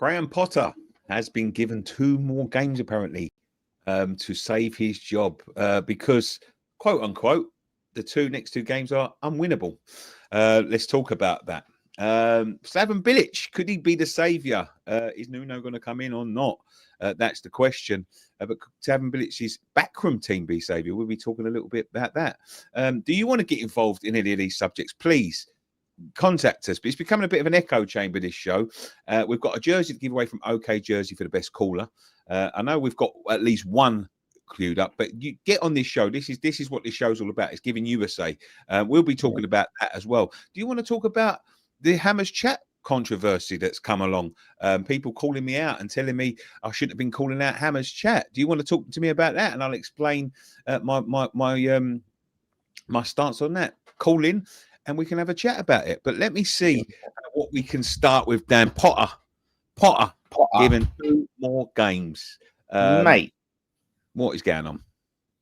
Graham Potter has been given 2 more games apparently to save his job because, quote unquote, the next two games are unwinnable. Let's talk about that. Slaven Bilic, could he be the saviour? Is Nuno going to come in or not? That's the question. But Slaven Bilic's backroom team be saviour? We'll be talking a little bit about that. Do you want to get involved in any of these subjects? Please contact us. But it's becoming a bit of an echo chamber, this show. We've got a jersey to give away from OK Jersey for the best caller. I know we've got at least one clued up, but you get on this show. This is what this show's all about. It's giving you a say. We'll be talking about that as well. Do you want to talk about the Hammers Chat controversy that's come along? People calling me out and telling me I shouldn't have been calling out Hammers Chat. Do you want to talk to me about that? And I'll explain my stance on that. Call in and we can have a chat about it. But let me see what we can start with. Dan Potter given 2 more games. Mate, what is going on?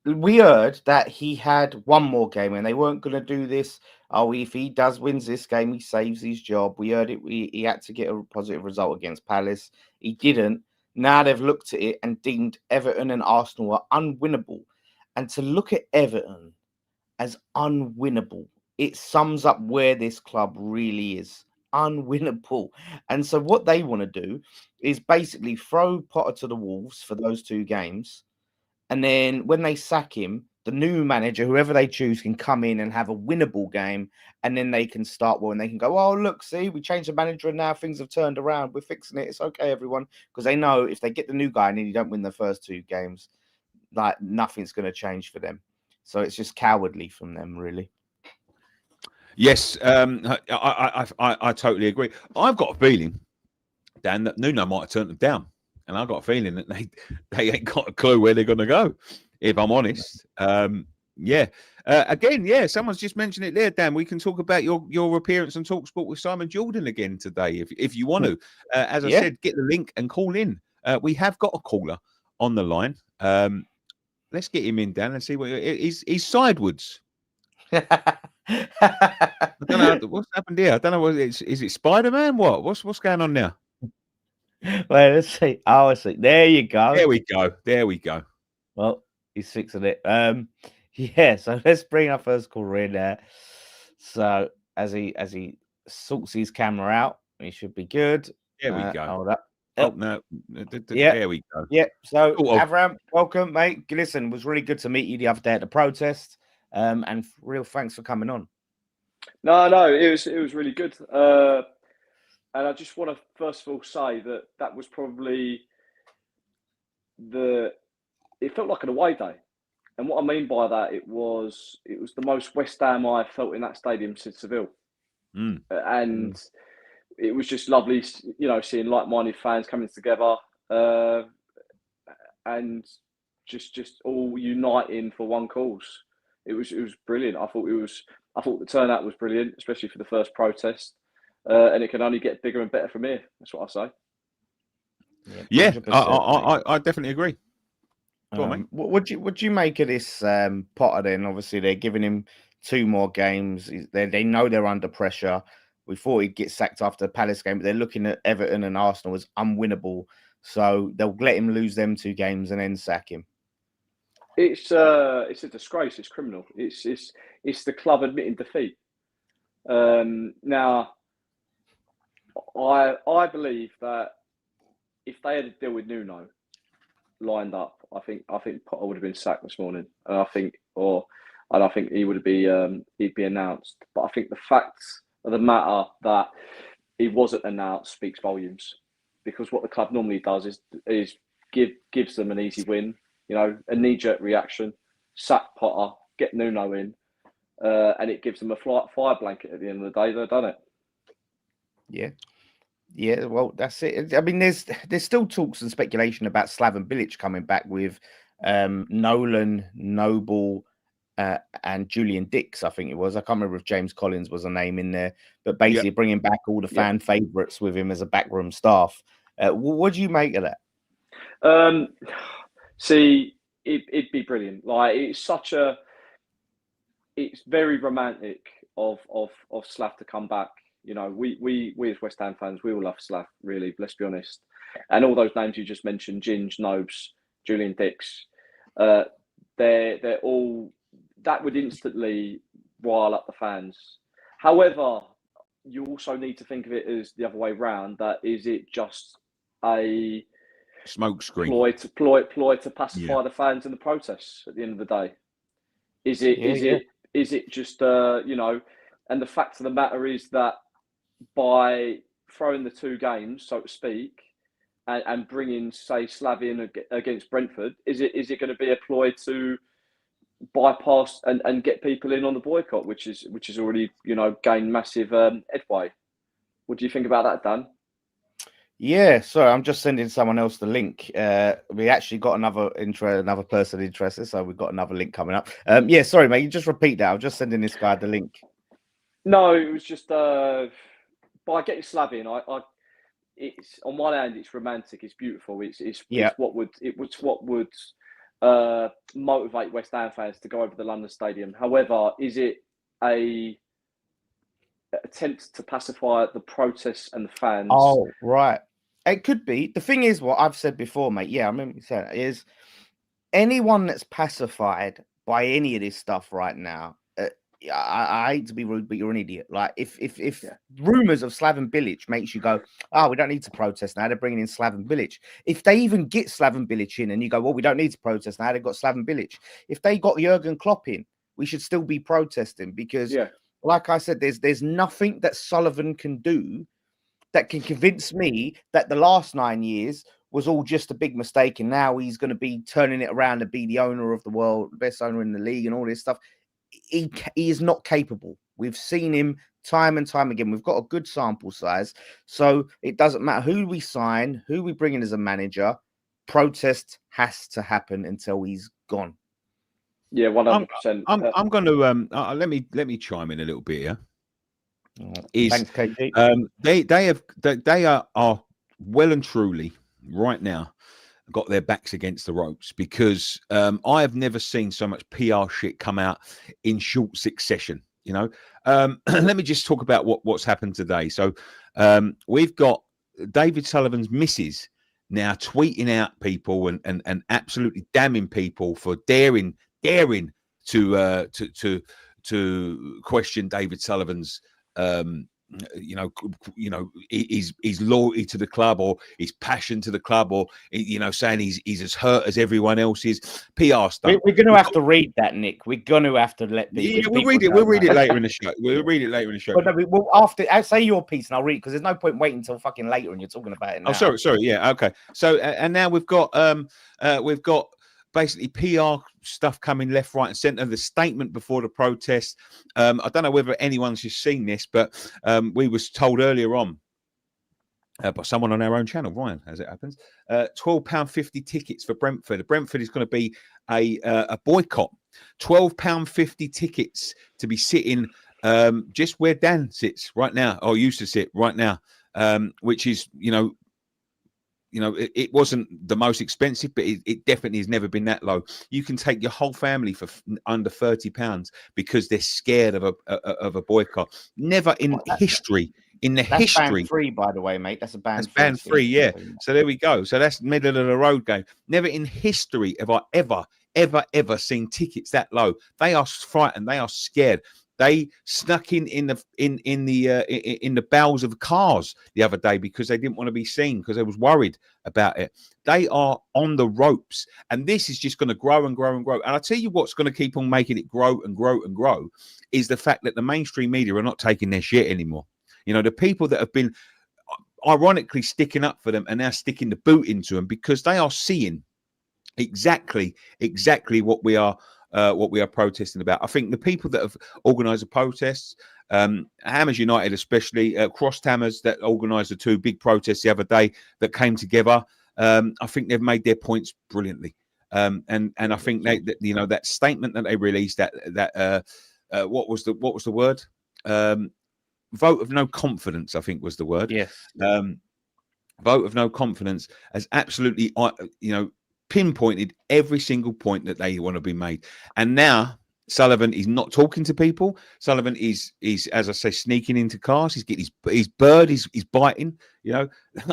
We heard that he had 1 more game and they weren't going to do this. Oh, if he wins this game, he saves his job. We heard it. He had to get a positive result against Palace. He didn't. Now they've looked at it and deemed Everton and Arsenal are unwinnable. And to look at Everton as unwinnable, it sums up where this club really is. Unwinnable. And so what they want to do is basically throw Potter to the wolves for those 2 games. And then when they sack him, the new manager, whoever they choose, can come in and have a winnable game. And then they can start well and they can go, oh, look, see, we changed the manager and now things have turned around. We're fixing it. It's okay, everyone. Because they know if they get the new guy and then you don't win the first 2 games, like nothing's going to change for them. So it's just cowardly from them, really. Yes, I totally agree. I've got a feeling, Dan, that Nuno might have turned them down. And I've got a feeling that they ain't got a clue where they're going to go, if I'm honest. Again, someone's just mentioned it there, Dan. We can talk about your appearance on TalkSport with Simon Jordan again today, if you want to. As I said, get the link and call in. We have got a caller on the line. Let's get him in, Dan, and see what he's sidewards. I don't know what's happened here. I don't know. Is it Spider-Man? What's going on now? Wait, let's see. Oh, I see. There you go. There we go. Well, he's fixing it. So let's bring our first caller in there. So as he sorts his camera out, he should be good. There we go. Hold up. Oh no. There we go. Yeah. So Avram, welcome, mate. Listen, it was really good to meet you the other day at the protest. And real thanks for coming on. No, it was really good. And I just want to first of all say that was probably it felt like an away day. And what I mean by that, it was the most West Ham I felt in that stadium since Seville. And it was just lovely, seeing like-minded fans coming together and just all uniting for one cause. It was brilliant. I thought the turnout was brilliant, especially for the first protest. And it can only get bigger and better from here. That's what I say. Yeah, I definitely agree. Go on, mate. What you make of this Potter then? Obviously, they're giving him 2 more games. They know they're under pressure. We thought he'd get sacked after the Palace game, but they're looking at Everton and Arsenal as unwinnable. So they'll let him lose them 2 games and then sack him. It's a disgrace. It's criminal. It's the club admitting defeat. Now, I believe that if they had a deal with Nuno lined up, I think Potter would have been sacked this morning, and I think he would he'd be announced. But I think the facts of the matter that he wasn't announced speaks volumes, because what the club normally does is gives them an easy win, a knee-jerk reaction, sack Potter, get Nuno in, and it gives them a fire blanket at the end of the day, doesn't it? Yeah, well, that's it. I mean, there's still talks and speculation about Slaven Bilic coming back with Nolan, Noble, and Julian Dix, I think it was. I can't remember if James Collins was a name in there, but basically bringing back all the fan favourites with him as a backroom staff. What do you make of that? See, it'd be brilliant. Like, it's very romantic of Slav to come back. You know, we as West Ham fans, we all love Slav, really, let's be honest. And all those names you just mentioned, Ginge, Nobes, Julian Dix, they're all, that would instantly rile up the fans. However, you also need to think of it as the other way round. That is it just a smoke screen ploy to pacify the fans in the protests at the end of the day? Is it just you know? And the fact of the matter is that by throwing the 2 games, so to speak, and bringing, say, Slav in against Brentford, is it going to be a ploy to bypass and get people in on the boycott, which is already, you know, gained massive headway? What do you think about that, Dan? Yeah, sorry, I'm just sending someone else the link. We actually got another person interested, so we've got another link coming up. Yeah, sorry, mate, you just repeat that. I'm just sending this guy the link. No, it was just by getting Slav in, it's on one hand, it's romantic, it's beautiful, it's what would motivate West Ham fans to go over the London Stadium. However, is it a attempt to pacify the protests and the fans? Oh, right. It could be. The thing is, what I've said before, mate. Yeah, I remember you saying it, is anyone that's pacified by any of this stuff right now. I hate to be rude, but you're an idiot. Like, if rumors of Slaven Bilic makes you go, oh, we don't need to protest now, they're bringing in Slaven Bilic. If they even get Slaven Bilic in and you go, well, we don't need to protest now, they've got Slaven Bilic. If they got Jurgen Klopp in, we should still be protesting because, like I said, there's nothing that Sullivan can do that can convince me that the last 9 years was all just a big mistake and now he's going to be turning it around to be the owner of the world, the best owner in the league and all this stuff. He is not capable. We've seen him time and time again. We've got a good sample size. So it doesn't matter who we sign, who we bring in as a manager. Protest has to happen until he's gone. Yeah, 100%. I'm going to let me chime in a little bit here. Thanks, KG. They are well and truly right now got their backs against the ropes because I have never seen so much PR shit come out in short succession. You know, let me just talk about what's happened today. So we've got David Sullivan's missus now tweeting out people and absolutely damning people for daring to question David Sullivan's his loyalty to the club or his passion to the club, or saying he's as hurt as everyone else is. PR stuff. We're going to have to read that, Nick. We're going to have to let people. Yeah, we'll read it. We'll read it later in the show. We'll read it later in the show. Well, after I say your piece, and I'll read it because there's no point waiting until fucking later, and you're talking about it now. Oh, sorry. Yeah, okay. So and now we've got basically PR stuff coming left, right, and centre. The statement before the protest. I don't know whether anyone's just seen this, but we was told earlier on by someone on our own channel, Ryan, as it happens, £12.50 tickets for Brentford. Brentford is going to be a boycott. £12.50 tickets to be sitting just where Dan sits right now, or used to sit right now, which is, it wasn't the most expensive, but it definitely has never been that low. You can take your whole family for under £30 because they're scared of a boycott. Never in history. That's band free, by the way, mate. That's a band. That's band free, yeah. So there we go. So that's middle of the road game. Never in history have I ever seen tickets that low. They are frightened. They are scared. They snuck in the bowels of cars the other day because they didn't want to be seen, because they was worried about it. They are on the ropes, and this is just going to grow and grow and grow. And I tell you what's going to keep on making it grow and grow and grow is the fact that the mainstream media are not taking their shit anymore. The people that have been ironically sticking up for them are now sticking the boot into them because they are seeing exactly what we are protesting about. I think the people that have organised the protests, Hammers United especially, Crossed Hammers that organised the 2 big protests the other day that came together, I think they've made their points brilliantly. And I think that statement that they released, that what was the word? Vote of no confidence, I think was the word. Yes. Vote of no confidence has absolutely, pinpointed every single point that they want to be made. And now Sullivan is not talking to people. Sullivan is as I say, sneaking into cars. He's getting his bird. He's biting. You know,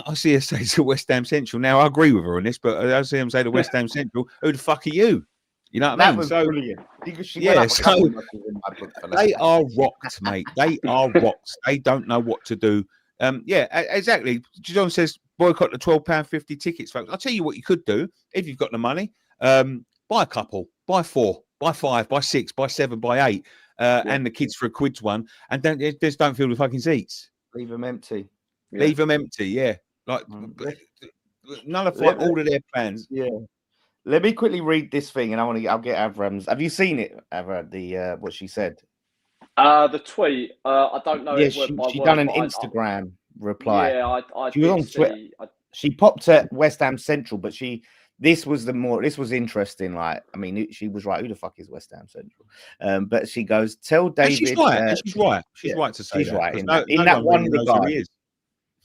I see her say to West Ham Central. Now I agree with her on this, but I see him say to West Ham Central, "Who the fuck are you?" You know what I mean? was So brilliant. She yeah, went up a couple so of notches in my book for that. they are rocked, mate. They are rocked. They don't know what to do. Yeah, exactly. John says boycott the £12.50 tickets, folks. I'll tell you what you could do if you've got the money. Buy a couple, buy 4, buy 5, buy 6, buy 7, buy 8, and the kids for a quid's one, and just don't fill the fucking seats. Leave them empty. Leave them empty. Yeah, like nullify all of their plans. Yeah. Let me quickly read this thing, and I'll get Avram's. Have you seen it, Avram? The what she said. The tweet. I don't know. Yeah, it she done an Instagram reply. Yeah, I she was on Twitter. She popped at West Ham Central, but this was interesting. Like, I mean, she was right. Who the fuck is West Ham Central? But she goes, tell David. And she's right. She's right. She's right to say she's that. Right in no that one really regard.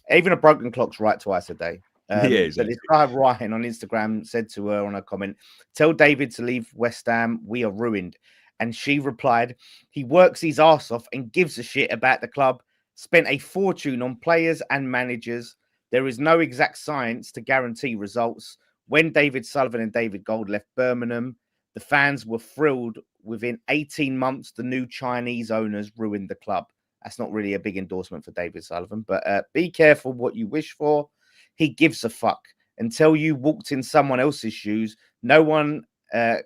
Even a broken clock's right twice a day. Yeah, exactly. But this guy Ryan on Instagram said to her on a comment, tell David to leave West Ham. We are ruined. And she replied, he works his ass off and gives a shit about the club. Spent a fortune on players and managers. There is no exact science to guarantee results. When David Sullivan and David Gold left Birmingham, the fans were thrilled. Within 18 months, the new Chinese owners ruined the club. That's not really a big endorsement for David Sullivan, but be careful what you wish for. He gives a fuck. Until you walked in someone else's shoes, no one the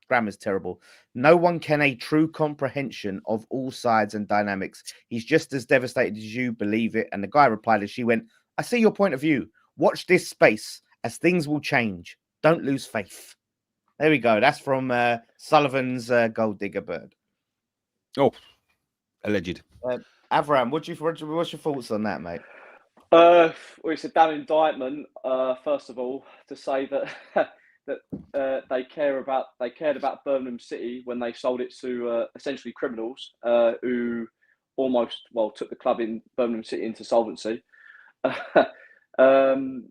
grammar's terrible. No one can a true comprehension of all sides and dynamics. He's just as devastated as you, believe it. And the guy replied as she went, I see your point of view. Watch this space as things will change. Don't lose faith. There we go. That's from Sullivan's Gold Digger Bird. Oh, alleged. Avram, what's your thoughts on that, mate? Well, it's a damn indictment. First of all, to say that they cared about Birmingham City when they sold it to essentially criminals who almost took the club in Birmingham City into solvency. And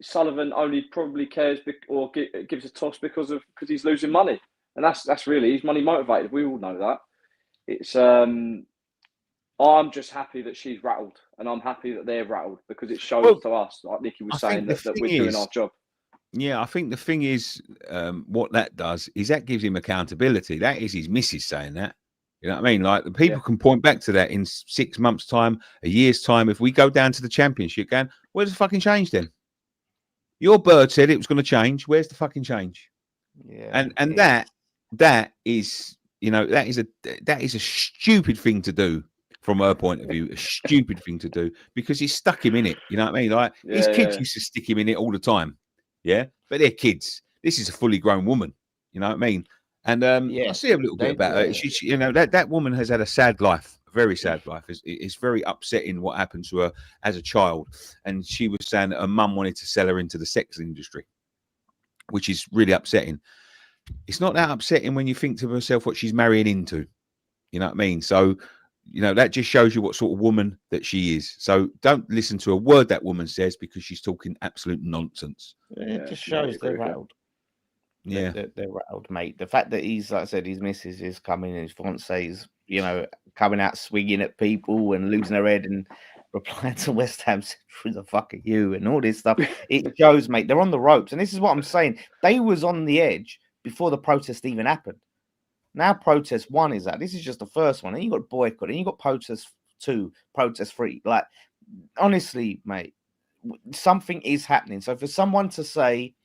Sullivan only probably cares or gives a toss because he's losing money, and that's really, he's money motivated. We all know that. It's I'm just happy that she's rattled, and I'm happy that they're rattled because it shows to us, like Nicky was saying, that we're doing our job. Yeah, I think the thing is, what that does is that gives him accountability. That is his missus saying that. You know what I mean? Like, the people can point back to that in 6 months' time, a year's time. If we go down to the Championship, going, where's the fucking change then? Your bird said it was going to change. Where's the fucking change? Yeah, and that is, you know, that is a stupid thing to do from her point of view. A stupid thing to do because he's stuck him in it. You know what I mean? Like, his kids used to stick him in it all the time. Yeah, but they're kids. This is a fully grown woman. You know what I mean? And I see a little bit about her. She, you know, that woman has had a sad life, a very sad life. It's very upsetting what happened to her as a child. And she was saying that her mum wanted to sell her into the sex industry, which is really upsetting. It's not that upsetting when you think to herself what she's marrying into. You know what I mean? So, you know, that just shows you what sort of woman that she is. So don't listen to a word that woman says because she's talking absolute nonsense. It just shows they're rattled. Yeah, they're rattled, mate. The fact that he's, like I said, his missus is coming, his fiance's, you know, coming out swinging at people and losing her head and replying to West Ham, who the fuck are you, and all this stuff. It shows, mate, they're on the ropes. And this is what I'm saying. They was on the edge before the protest even happened. Now protest 1 is that. This is just the first one. And you got boycott, and you got protest 2, protest 3. Like, honestly, mate, something is happening. So for someone to say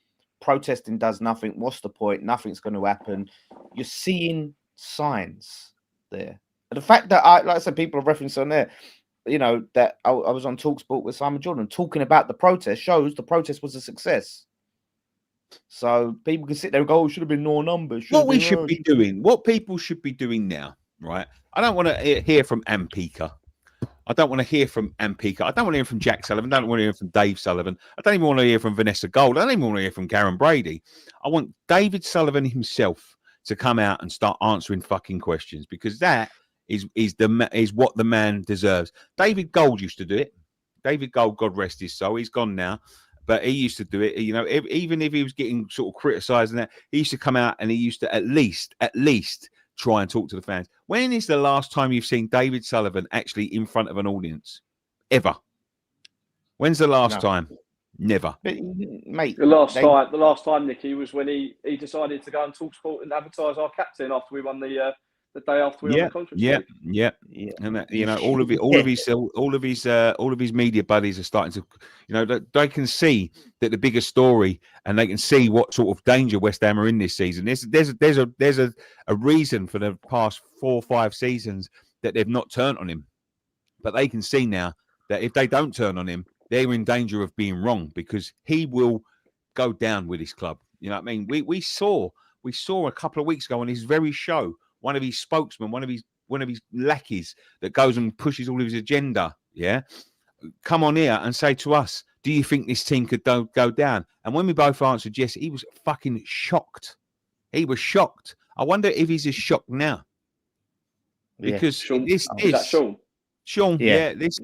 protesting does nothing, what's the point? Nothing's going to happen. You're seeing signs there. And the fact that like I said, people are referencing on there, you know, that I was on TalkSport with Simon Jordan talking about the protest shows the protest was a success. So people can sit there and go, oh, should have been more numbers. What we should be doing, what people should be doing now, right? I don't want to hear from Ampika. I don't want to hear from Ampika. I don't want to hear from Jack Sullivan. I don't want to hear from Dave Sullivan. I don't even want to hear from Vanessa Gold. I don't even want to hear from Karen Brady. I want David Sullivan himself to come out and start answering fucking questions, because that is what the man deserves. David Gold used to do it. David Gold, God rest his soul, he's gone now. But he used to do it, you know, even if he was getting sort of criticised and that, he used to come out and he used to at least try and talk to the fans. When is the last time you've seen David Sullivan actually in front of an audience? Ever? When's the last time? Never. But, mate, the last time, Nicky, was when he decided to go on TalkSport and advertise our captain after we won the day after we won the conference. Yeah. And that, you know, all of his media buddies are starting to, you know, they can see that the bigger story, and they can see what sort of danger West Ham are in this season. There's a reason for the past 4 or 5 seasons that they've not turned on him, but they can see now that if they don't turn on him, they're in danger of being wrong, because he will go down with his club. You know what I mean? We saw a couple of weeks ago on his very show, one of his spokesmen, one of his lackeys that goes and pushes all of his agenda, come on here and say to us, do you think this team could go down? And when we both answered yes, he was fucking shocked. He was shocked. I wonder if he's as shocked now. Because Sean, this is that Sean? Sean, this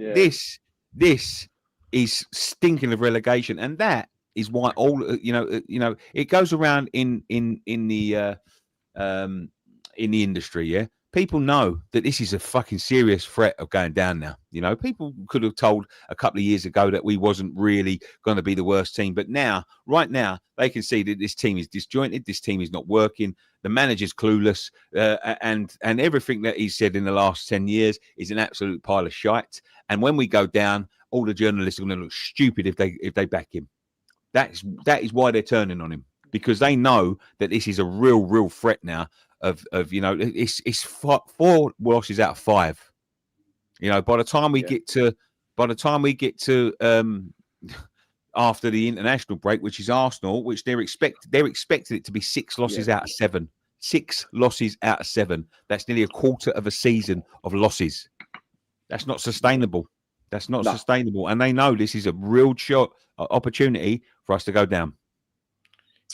is stinking of relegation, and that is why all it goes around in the industry. Yeah, people know that this is a fucking serious threat of going down now. You know, people could have told a couple of years ago that we wasn't really going to be the worst team, but right now, they can see that this team is disjointed. This team is not working. The manager's clueless, and everything that he's said in the last 10 years is an absolute pile of shite. And when we go down, all the journalists are going to look stupid if they back him. That is why they're turning on him, because they know that this is a real threat now. Of it's 4 losses out of 5. You know, by the time we get to after the international break, which is Arsenal, which they're expecting it to be 6 losses out of 7. 6 losses out of 7. That's nearly a quarter of a season of losses. That's not sustainable. That's not sustainable. And they know this is a real opportunity for us to go down.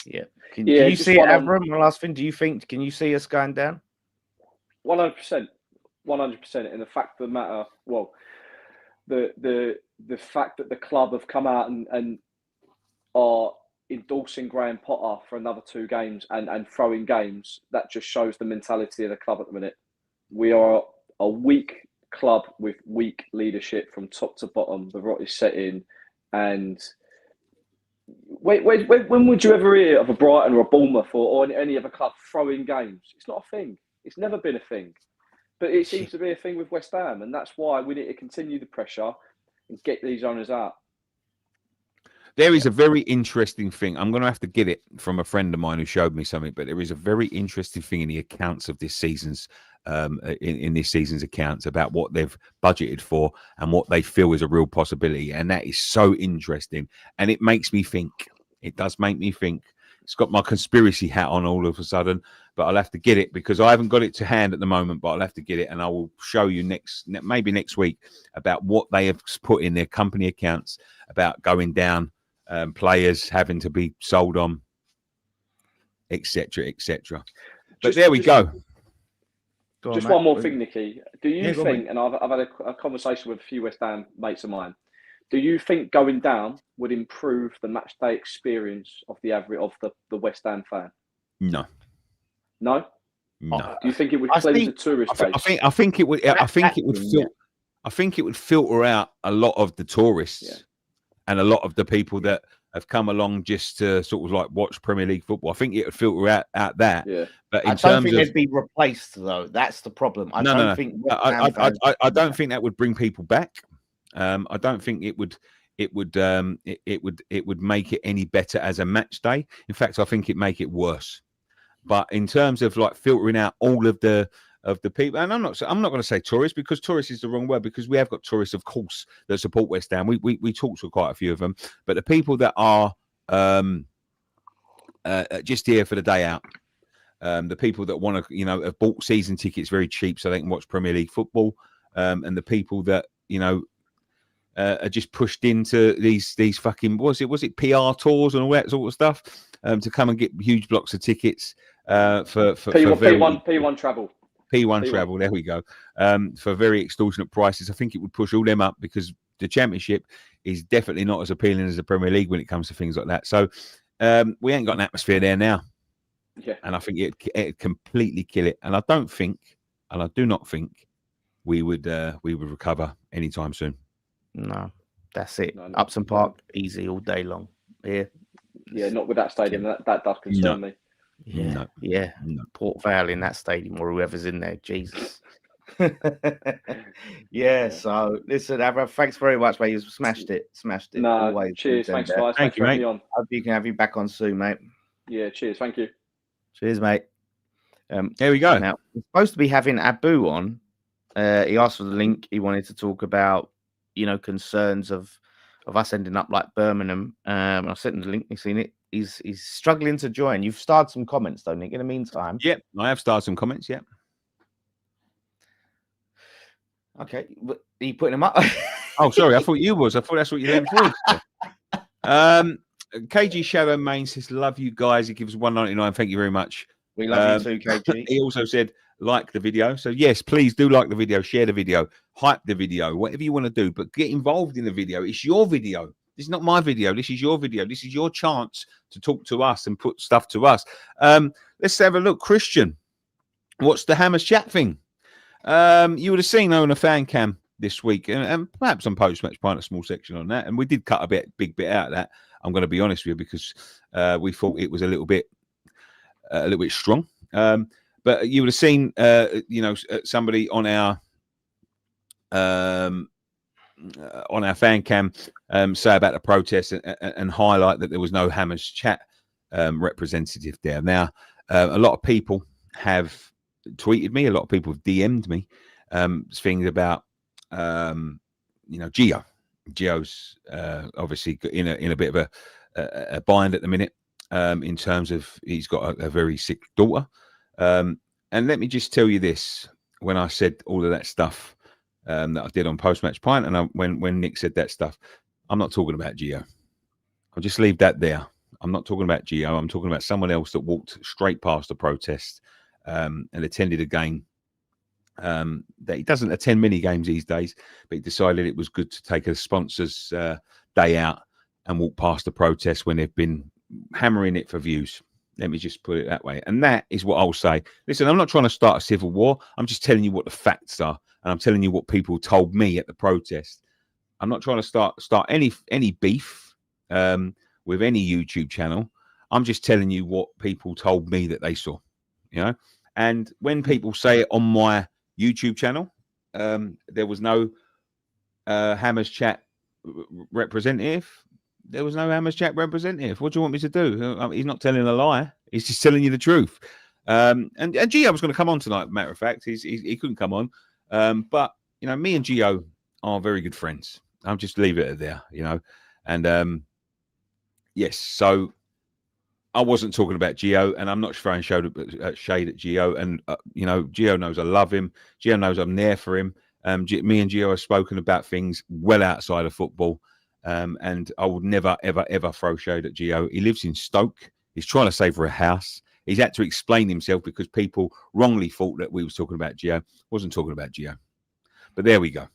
Yeah. Can you see it, Avram? One last thing. Can you see us going down? 100%. 100%. And the fact of the matter, well, the fact that the club have come out and are endorsing Graham Potter for another 2 games and throwing games, that just shows the mentality of the club at the minute. We are a weak club with weak leadership from top to bottom. The rot is set in, and when would you ever hear of a Brighton or a Bournemouth or any other club throwing games? It's not a thing. It's never been a thing. But it seems to be a thing with West Ham, and that's why we need to continue the pressure and get these owners out. There is a very interesting thing. I'm going to have to get it from a friend of mine who showed me something, but there is a very interesting thing in the accounts of this season's in this season's accounts about what they've budgeted for and what they feel is a real possibility. And that is so interesting. And it makes me think. It does make me think. It's got my conspiracy hat on all of a sudden, but I'll have to get it because I haven't got it to hand at the moment, but I'll have to get it and I will show you maybe next week about what they have put in their company accounts about going down, players having to be sold on, etc., etc. But there we go. Just one more thing, Nicky. Do you think, and I've had a conversation with a few West Ham mates of mine, do you think going down would improve the match day experience of the average of the West Ham fan? No. No? No. Do you think it would cleanse the tourist base? I think it would. I think it would filter out a lot of the tourists and a lot of the people that have come along just to sort of like watch Premier League football. I think it would filter out that. Yeah. But I don't think they'd be replaced though. That's the problem. I don't think that would bring people back. I don't think it would make it any better as a match day. In fact, I think it'd make it worse. But in terms of like filtering out all of the people, and I'm not going to say tourists because tourists is the wrong word, because we have got tourists, of course, that support West Ham. We talk to quite a few of them, but the people that are just here for the day out, the people that want to, have bought season tickets very cheap so they can watch Premier League football, and the people that are just pushed into these fucking was it PR tours and all that sort of stuff to come and get huge blocks of tickets for P1 travel. P1 travel, there we go. For very extortionate prices. I think it would push all them up because the Championship is definitely not as appealing as the Premier League when it comes to things like that. So we ain't got an atmosphere there now. Yeah. And I think it'd completely kill it. And I do not think we would recover anytime soon. No, that's it. No, Upson Park, easy all day long. Yeah, not with that stadium. That does concern me. Yeah. Port Vale in that stadium or whoever's in there. Jesus. So listen, Avra, thanks very much, mate. You smashed it. No, always. cheers. Thanks, guys. Thank you, for mate. having me on. Hope you can have you back on soon, mate. Yeah, cheers. Thank you. Cheers, mate. There we go. Now, we're supposed to be having Abu on. He asked for the link. He wanted to talk about, concerns of us ending up like Birmingham. I sent him the link. You've seen it. He's struggling to join. You've started some comments, though, Nick, in the meantime. Yep, I have started some comments, yep. Okay. Are you putting them up? Oh, sorry. I thought you was. I thought that's what you meant for. KG Shadow Main says, love you guys. He gives $1.99. Thank you very much. We love you too, KG. He also said, like the video. So, yes, please do like the video, share the video, hype the video, whatever you want to do. But get involved in the video. It's your video. This is not my video. This is your video. This is your chance to talk to us and put stuff to us. Let's have a look. Christian, what's the Hammers chat thing? You would have seen on a fan cam this week, and perhaps on post-match pint, a small section on that. And we did cut a big bit out of that. I'm going to be honest with you, because we thought it was a little bit strong. But you would have seen, somebody on our fan cam say about the protest and highlight that there was no Hammers chat representative there. Now, a lot of people have tweeted me, a lot of people have DM'd me things about Gio. Gio's obviously in a bit of a bind at the minute in terms of he's got a very sick daughter. And let me just tell you this: when I said all of that stuff that I did on post-match pint, and when Nick said that stuff, I'm not talking about Gio. I'll just leave that there. I'm not talking about Gio. I'm talking about someone else that walked straight past the protest and attended a game that he doesn't attend many games these days, but he decided it was good to take a sponsor's day out and walk past the protest when they've been hammering it for views. Let me just put it that way. And that is what I'll say. Listen, I'm not trying to start a civil war. I'm just telling you what the facts are. And I'm telling you what people told me at the protest. I'm not trying to start any beef with any YouTube channel. I'm just telling you what people told me that they saw, And when people say it on my YouTube channel, there was no Hammers chat representative. There was no Hammers chat representative. What do you want me to do? He's not telling a lie. He's just telling you the truth. And Gio was going to come on tonight. Matter of fact, he couldn't come on. But me and Gio are very good friends. I'll just leave it at there. And yes, so I wasn't talking about Gio, and I'm not throwing shade at Gio. And Gio knows I love him. Gio knows I'm there for him. Me and Gio have spoken about things well outside of football. And I would never, ever, ever throw shade at Gio. He lives in Stoke. He's trying to save for a house. He's had to explain himself because people wrongly thought that we was talking about Gio. Wasn't talking about Gio. But there we go.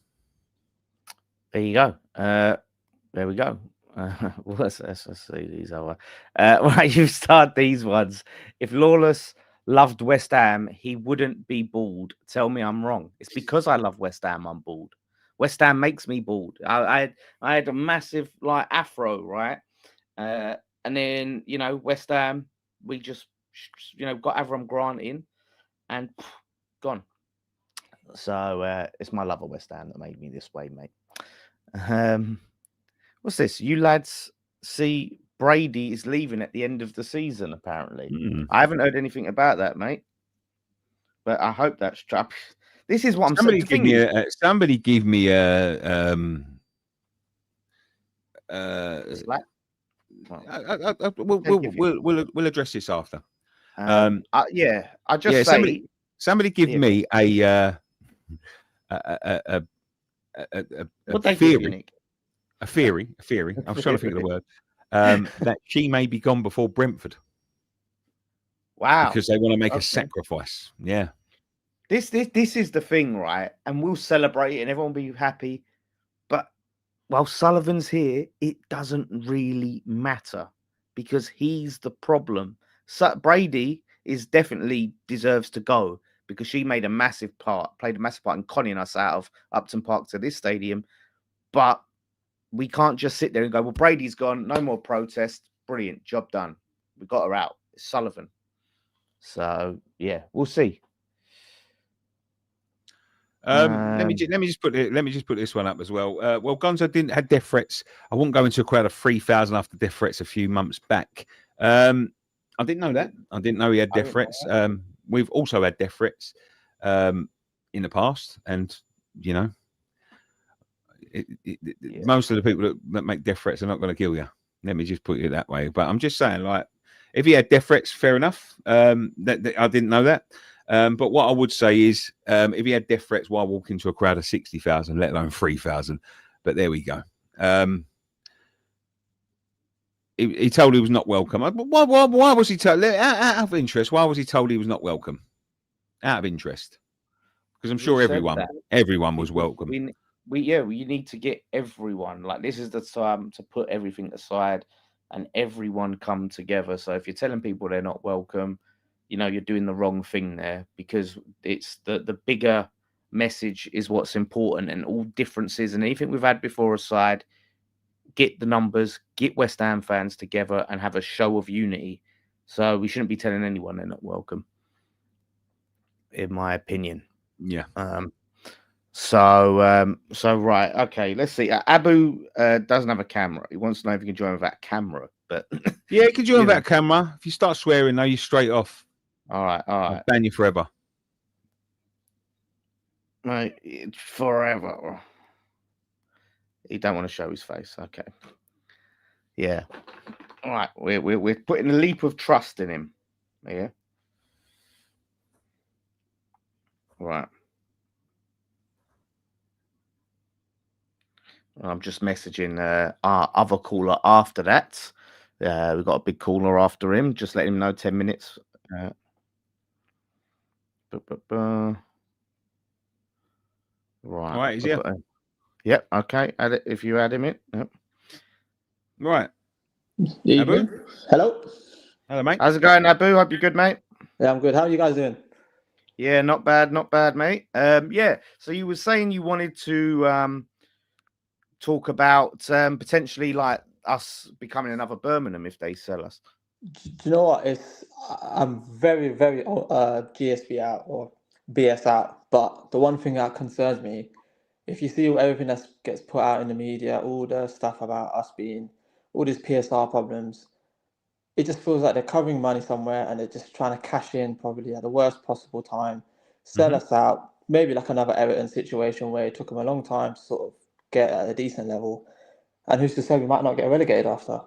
There you go. There we go. Well, let's see these other. Right, you start these ones. If Lawless loved West Ham, he wouldn't be bald. Tell me I'm wrong. It's because I love West Ham I'm bald. West Ham makes me bald. I had a massive afro, right? And then West Ham, we just got Avram Grant in, and gone. So it's my love of West Ham that made me this way, mate. What's this? You lads see Brady is leaving at the end of the season, apparently. I haven't heard anything about that, mate. But I hope that's true. This is what I'm saying. Somebody give me a we'll address this after. Somebody give me a theory. A theory. I was trying to think of the word. That she may be gone before Brentford. Wow. Because they want to make a sacrifice. Yeah. This is the thing, right? And we'll celebrate it and everyone will be happy. But while Sullivan's here, it doesn't really matter because he's the problem. So Brady is definitely deserves to go because she made a massive part, played a massive part in conning us out of Upton Park to this stadium. But we can't just sit there and go, well, Brady's gone, no more protest. Brilliant, job done. We got her out. It's Sullivan. So yeah, we'll see. Let me just put this one up as well. Well, Gonzo didn't have death threats. I wouldn't go into a crowd of 3,000 after death threats a few months back. I didn't know that. I didn't know he had death threats. We've also had death threats in the past, and you know, most of the people that make death threats are not going to kill you. Let me just put it that way. But I'm just saying, like, if he had death threats, fair enough. That I didn't know that. But what I would say is, if he had death threats while walking to a crowd of 60,000, let alone 3,000, but there we go. He told he was not welcome. Why was he told? Out of interest, why was he told he was not welcome? Out of interest, because I'm sure everyone was welcome. We need to get everyone. Like, this is the time to put everything aside and everyone come together. So if you're telling people they're not welcome, you know, you're doing the wrong thing there, because it's the bigger message is what's important, and all differences and anything we've had before aside, get the numbers, get West Ham fans together and have a show of unity. So we shouldn't be telling anyone they're not welcome, in my opinion. Yeah. So right, okay, let's see. Abu doesn't have a camera. He wants to know if he can join without a camera. But yeah, he can join without a camera. If you start swearing, though, you're straight off. All right. I'll ban you forever. Mate, it's forever. He don't want to show his face. Okay. Yeah. All right. We're putting a leap of trust in him. Yeah. Right. I'm just messaging our other caller after that. We've got a big caller after him. Just let him know 10 minutes. Right. All right, he's here. Yep. Okay. If you add him in. Yep. Right. Abu? Hello, mate. How's it going, Abu? Hope you're good, mate. Yeah, I'm good. How are you guys doing? Yeah, not bad, mate. Yeah. So you were saying you wanted to talk about potentially like us becoming another Birmingham if they sell us. Do you know what? I'm very, very GSP out or BS out. But the one thing that concerns me, if you see everything that gets put out in the media, all the stuff about us being, all these PSR problems, it just feels like they're covering money somewhere and they're just trying to cash in probably at the worst possible time, sell us out, maybe like another Everton situation where it took them a long time to sort of get at a decent level. And who's to say we might not get relegated after?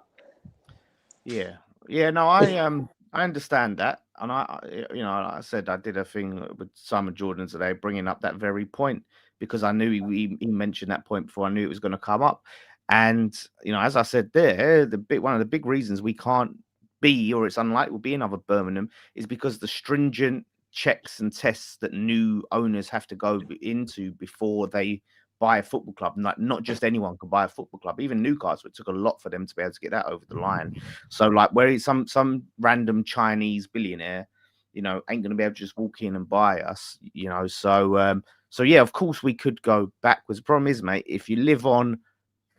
Yeah. No, I understand that, and I said I did a thing with Simon Jordan today, bringing up that very point because I knew he mentioned that point before I knew it was going to come up, and as I said there, one of the big reasons we can't be, or it's unlikely we'll be another Birmingham, is because the stringent checks and tests that new owners have to go into before they buy a football club. Not just anyone can buy a football club. Even Newcastle, it took a lot for them to be able to get that over the line. So like, where some random Chinese billionaire, ain't going to be able to just walk in and buy us. So yeah, of course we could go backwards. The problem is, mate, if you live on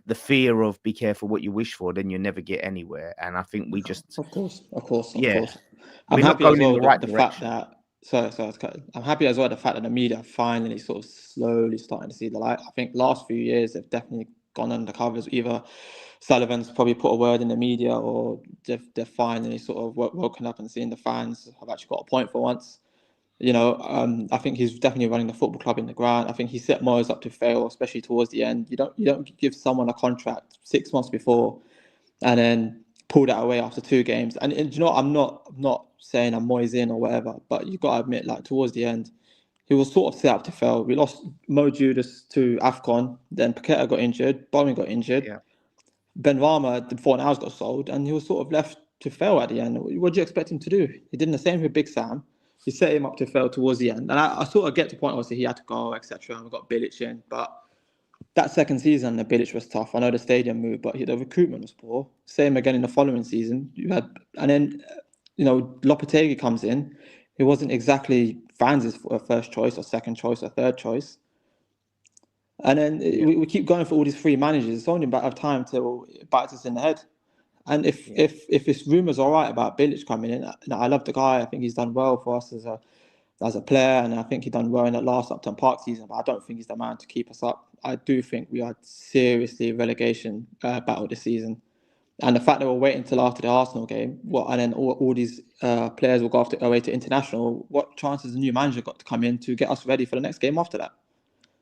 the fear of be careful what you wish for, then you never get anywhere. And I think we just, of course. I'm happy as well with the fact that. I'm happy as well the fact that the media finally sort of slowly starting to see the light. I think last few years they've definitely gone undercovers. Either Sullivan's probably put a word in the media, or they're finally sort of woken up and seeing the fans have actually got a point for once. I think he's definitely running the football club in the ground. I think he set Moyes up to fail, especially towards the end. You don't give someone a contract 6 months before and then pull that away after 2 games. And I'm not saying I'm Moyes in or whatever, but you got to admit, like, towards the end, he was sort of set up to fail. We lost Mo Judas to AFCON, then Paqueta got injured, Bowen got injured, Ben Rama, the 4 hours got sold, and he was sort of left to fail at the end. What do you expect him to do? He did the same with Big Sam. He set him up to fail towards the end. And I sort of get to the point, obviously, he had to go, etc. And we got Bilic in. But that second season, the Bilic was tough. I know the stadium moved, but the recruitment was poor. Same again in the following season. And then Lopetegui comes in. It wasn't exactly Franz's first choice or second choice or third choice. And then we keep going for all these free managers. It's only a matter of time till it bites us in the head. And if this rumour's all right about Bilic coming in, I love the guy. I think he's done well for us as a player, and I think he done well in that last Upton Park season. But I don't think he's the man to keep us up. I do think we are seriously relegation battle this season. And the fact that we're waiting until after the Arsenal game, and then all these players will go away to international, what chance has the new manager got to come in to get us ready for the next game after that?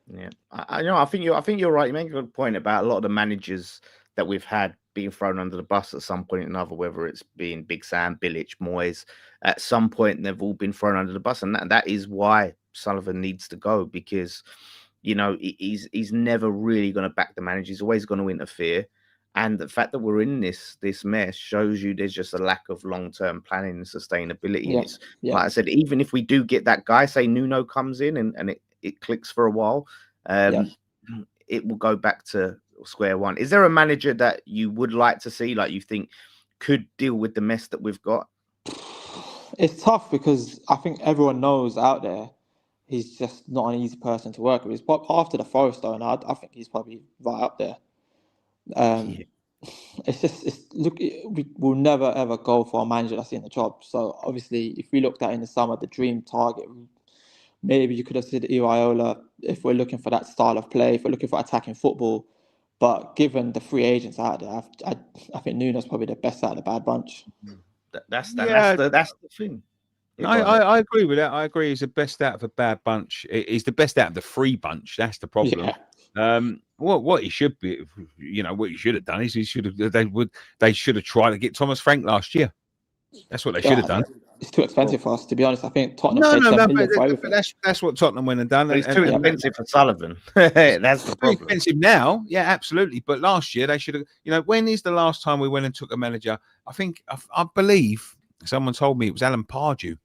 Yeah, I think you're right. You make a good point about a lot of the managers that we've had being thrown under the bus at some point or another, whether it's being Big Sam, Bilic, Moyes. At some point, they've all been thrown under the bus, and that is why Sullivan needs to go, because he's never really going to back the manager. He's always going to interfere. And the fact that we're in this mess shows you there's just a lack of long-term planning and sustainability. Yeah. Like I said, even if we do get that guy, say Nuno comes in and it clicks for a while, it will go back to square one. Is there a manager that you would like to see, like you think could deal with the mess that we've got? It's tough because I think everyone knows out there he's just not an easy person to work with. After the Forest, though, and I think he's probably right up there. We will never ever go for a manager that's in the job. So obviously, if we looked at in the summer the dream target, maybe you could have said Iraola if we're looking for that style of play, if we're looking for attacking football. But given the free agents out there, I think Nuno's probably the best out of the bad bunch. That's the thing. No, I agree with that. I agree. He's the best out of a bad bunch. He's the best out of the free bunch. That's the problem. Yeah. What he should be, what he should have done is they should have tried to get Thomas Frank last year. That's what they should have done. It's too expensive for us, to be honest. I think Tottenham paid 10 million for everything. That's what Tottenham went and done. But it's too expensive for Sullivan. That's the problem. Too expensive now, yeah, absolutely. But last year they should have. When is the last time we went and took a manager? I believe someone told me it was Alan Pardew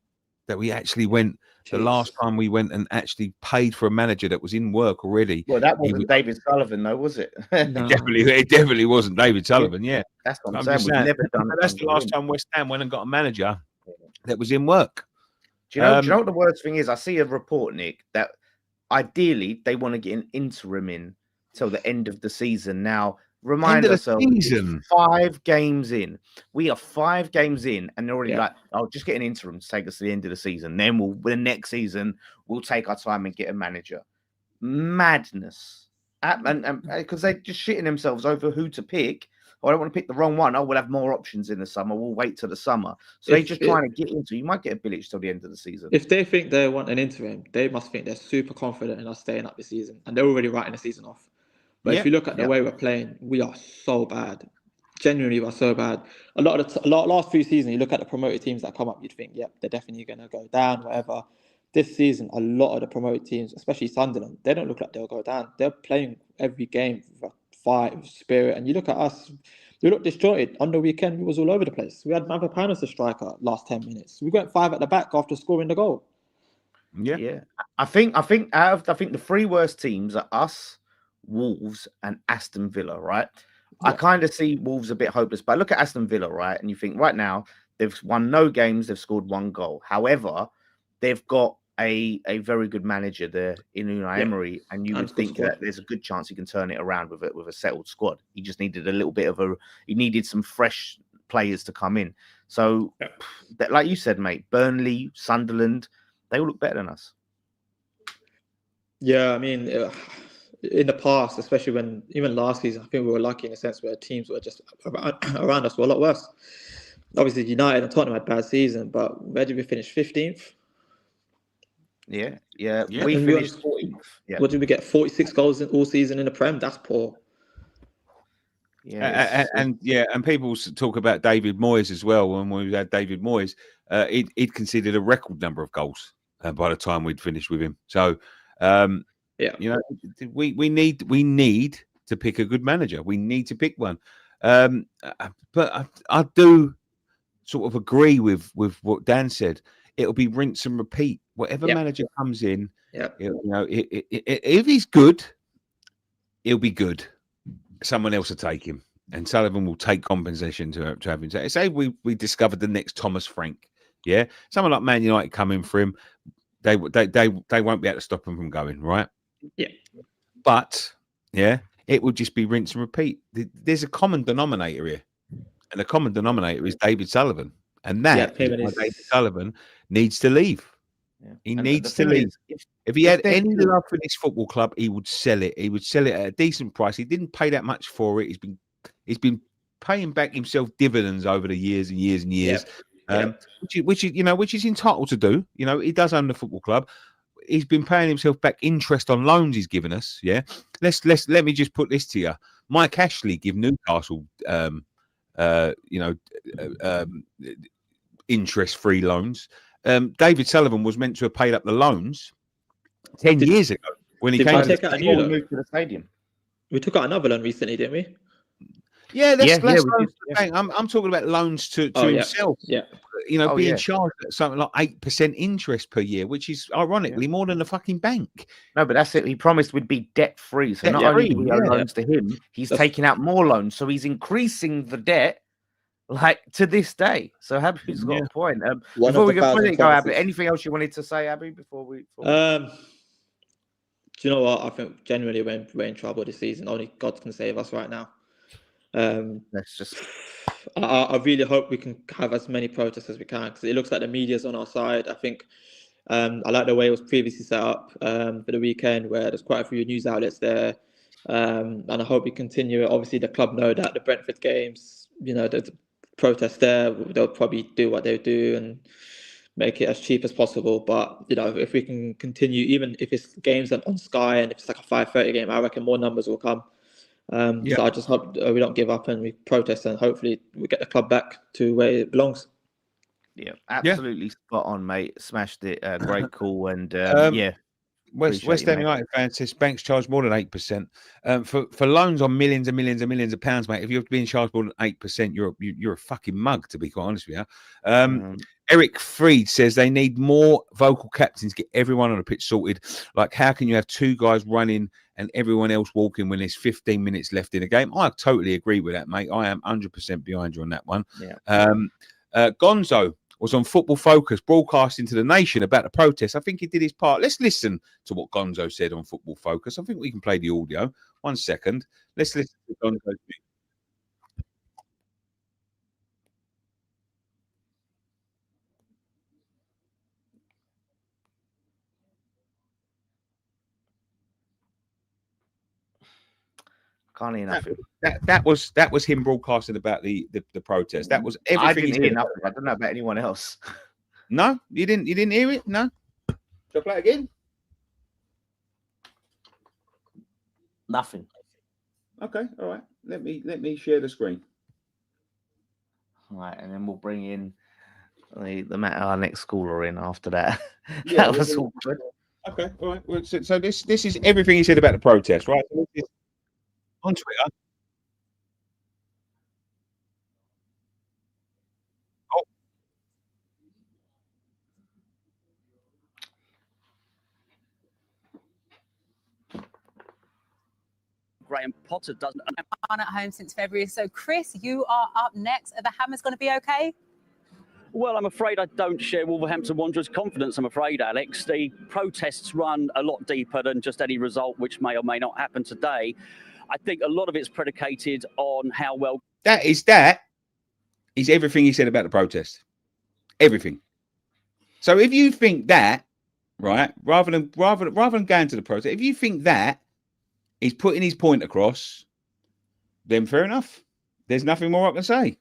that we actually went. The last time we went and actually paid for a manager that was in work already. Well, that wasn't David Sullivan, though, was it? No. It definitely wasn't David Sullivan. Yeah, that's what I'm saying. We've never done. That's the last time West Ham went and got a manager that was in work. Do you know what the worst thing is? I see a report, Nick, that ideally they want to get an interim in till the end of the season. Now, remind ourselves, 5 games in. We are 5 games in, and they're already like, "I'll just get an interim to take us to the end of the season. Then the next season, we'll take our time and get a manager." Madness, and because they're just shitting themselves over who to pick. I don't want to pick the wrong one. We'll have more options in the summer. We'll wait till the summer. So they're just trying to get into. You might get a Bilic till the end of the season. If they think they want an interim, they must think they're super confident in us staying up this season, and they're already writing the season off. But if you look at the way we're playing, we are so bad. Genuinely, we're so bad. Last few seasons, you look at the promoted teams that come up, you'd think, they're definitely going to go down, whatever. This season, a lot of the promoted teams, especially Sunderland, they don't look like they'll go down. They're playing every game with a fight, with spirit. And you look at us, we look disjointed. On the weekend, we was all over the place. We had Mavropanos as striker last 10 minutes. We went 5 at the back after scoring the goal. Yeah. I think the 3 worst teams are us, Wolves and Aston Villa, right? I kind of see Wolves a bit hopeless, but I look at Aston Villa, right? And you think right now they've won no games, they've scored 1 goal. However, they've got a very good manager there in Unai Emery, and you would think that there's a good chance he can turn it around with a settled squad. He just needed a little bit he needed some fresh players to come in. So, like you said, mate, Burnley, Sunderland, they all look better than us. Yeah, I mean, in the past, especially even last season, I think we were lucky in a sense where teams were just around us were a lot worse. Obviously, United and Tottenham had bad season, but where did we finish? 15th? Yeah. We finished 14th. Yeah. What did we get? 46 goals in all season in the Prem? That's poor. Yeah, and people talk about David Moyes as well. When we had David Moyes, he'd conceded a record number of goals by the time we'd finished with him. So, we need to pick a good manager. We need to pick one. But I do sort of agree with what Dan said. It'll be rinse and repeat. Whatever manager comes in, if he's good, he'll be good. Someone else will take him, and Sullivan will take compensation to have him. Say we discovered the next Thomas Frank. Yeah, someone like Man United come in for him. They won't be able to stop him from going, right? Yeah. But yeah, it will just be rinse and repeat. There's a common denominator here, and the common denominator is David Sullivan, and that is why David Sullivan needs to leave. Yeah. He needs to leave. If he had any love for this football club, he would sell it. He would sell it at a decent price. He didn't pay that much for it. He's been paying back himself dividends over the years and years and years. Which is entitled to do. You know, he does own the football club. He's been paying himself back interest on loans he's given us. Yeah. Let me just put this to you. Mike Ashley give Newcastle interest-free loans. David Sullivan was meant to have paid up the loans 10 years ago when he came to the stadium. We took out another loan recently, didn't we? Yeah, I'm talking about loans to himself. Yeah. You know, being charged at something like 8% interest per year, which is ironically more than the fucking bank. No, but that's it. He promised we'd be debt free. So not only do we owe loans to him, he's taking out more loans. So he's increasing the debt like to this day. So Abby's got a point. Before we go, Abby, anything else you wanted to say, Abby, before we do you know what? I think genuinely we're in trouble this season. Only God can save us right now. Let's just I really hope we can have as many protests as we can, because it looks like the media's on our side. I think I like the way it was previously set up for the weekend, where there's quite a few news outlets there, and I hope we continue it. Obviously, the club know that the Brentford games, you know, the protests there, they'll probably do what they do and make it as cheap as possible. But you know, if we can continue, even if it's games on Sky and if it's like a 5:30 game, I reckon more numbers will come. So I just hope we don't give up and we protest, and hopefully we get the club back to where it belongs. Yeah, absolutely spot on, mate. Smashed it. Great call. And West Ham United fan says banks charge more than 8%. For loans on millions and millions and millions of pounds, mate. If you're being charged more than 8%, you're a fucking mug, to be quite honest with you. Eric Freed says they need more vocal captains, get everyone on the pitch sorted. Like, how can you have two guys running and everyone else walking when there's 15 minutes left in the game? I totally agree with that, mate. I am 100% behind you on that one. Yeah. Gonzo was on Football Focus broadcasting to the nation about the protest. I think he did his part. Let's listen to what Gonzo said on Football Focus. I think we can play the audio. 1 second. Let's listen to Gonzo. Can't hear nothing. That was him broadcasting about the protest. That was everything. I didn't hear nothing. I don't know about anyone else. No, you didn't hear it? No. Shall I play it again? Nothing. Okay, all right. Let me share the screen. All right, and then we'll bring in our next caller in after that. Yeah, that was all good. Okay, all right. Well, so this is everything he said about the protest, right? So this is on Twitter. Graham Potter doesn't at home since February. So, Chris, you are up next. Are the Hammers going to be okay? Well, I'm afraid I don't share Wolverhampton Wanderers' confidence, I'm afraid, Alex. The protests run a lot deeper than just any result which may or may not happen today. I think a lot of it's predicated on how well... That is everything he said about the protest. Everything. So if you think that, right, rather than going to the protest, if you think that he's putting his point across, then fair enough. There's nothing more I can say.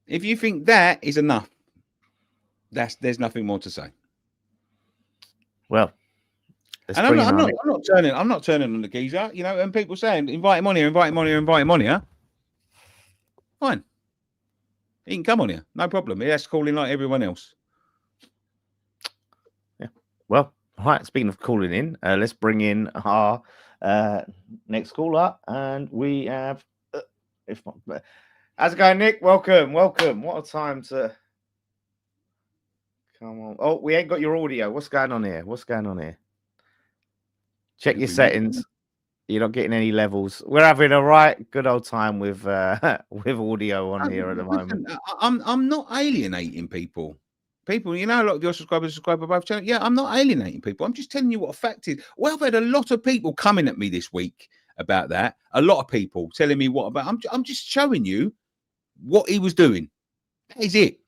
If you think that is enough, there's nothing more to say. Well, and I'm not turning on the geezer, you know. And people saying invite him on here, invite him on here, invite him on here. Fine, he can come on here, no problem. He has to call in like everyone else. Yeah. Well, all right. Speaking of calling in, let's bring in our next caller, and we have. How's it going, Nick? Welcome. What a time to come on. Oh, we ain't got your audio. What's going on here? Check your settings. You're not getting any levels. We're having a right good old time with audio on here at the moment. I'm not alienating people. People, you know, a lot of your subscribers subscribe above channel. Yeah, I'm not alienating people. I'm just telling you what a fact is. Well, I've had a lot of people coming at me this week about that. A lot of people telling me what about. I'm just showing you what he was doing. That is it.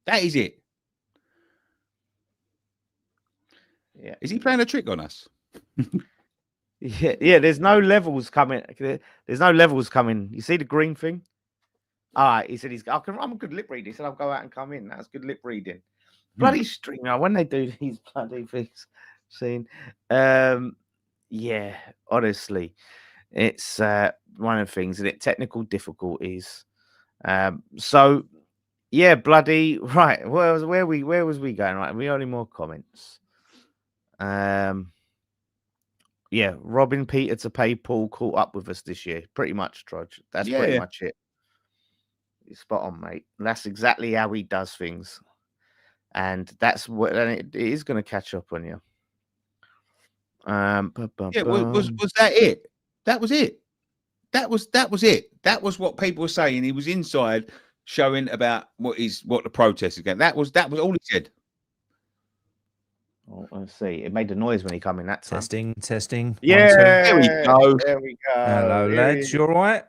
That is it. Yeah. Is he playing a trick on us? Yeah. There's no levels coming. There's no levels coming. You see the green thing? All right. He said I'm a good lip reader. He said I'll go out and come in. That's good lip reading. Bloody streamer when they do these bloody things. Seen. Yeah. Honestly, it's one of the things, and technical difficulties. So yeah, bloody right. Where was we going? Right. Have we got any more comments? Yeah, Robin Peter to pay Paul caught up with us this year. Pretty much, Trudge. That's pretty much it. You're spot on, mate. And that's exactly how he does things. And that's what, and it is going to catch up on you. Yeah, was that it? That was it. That was it. That was what people were saying. He was inside showing about what the protest again. That was all he said. Oh, let's see. It made the noise when he come in that time. Testing. Yeah, there we go. There we go. Hello, lads. You all right?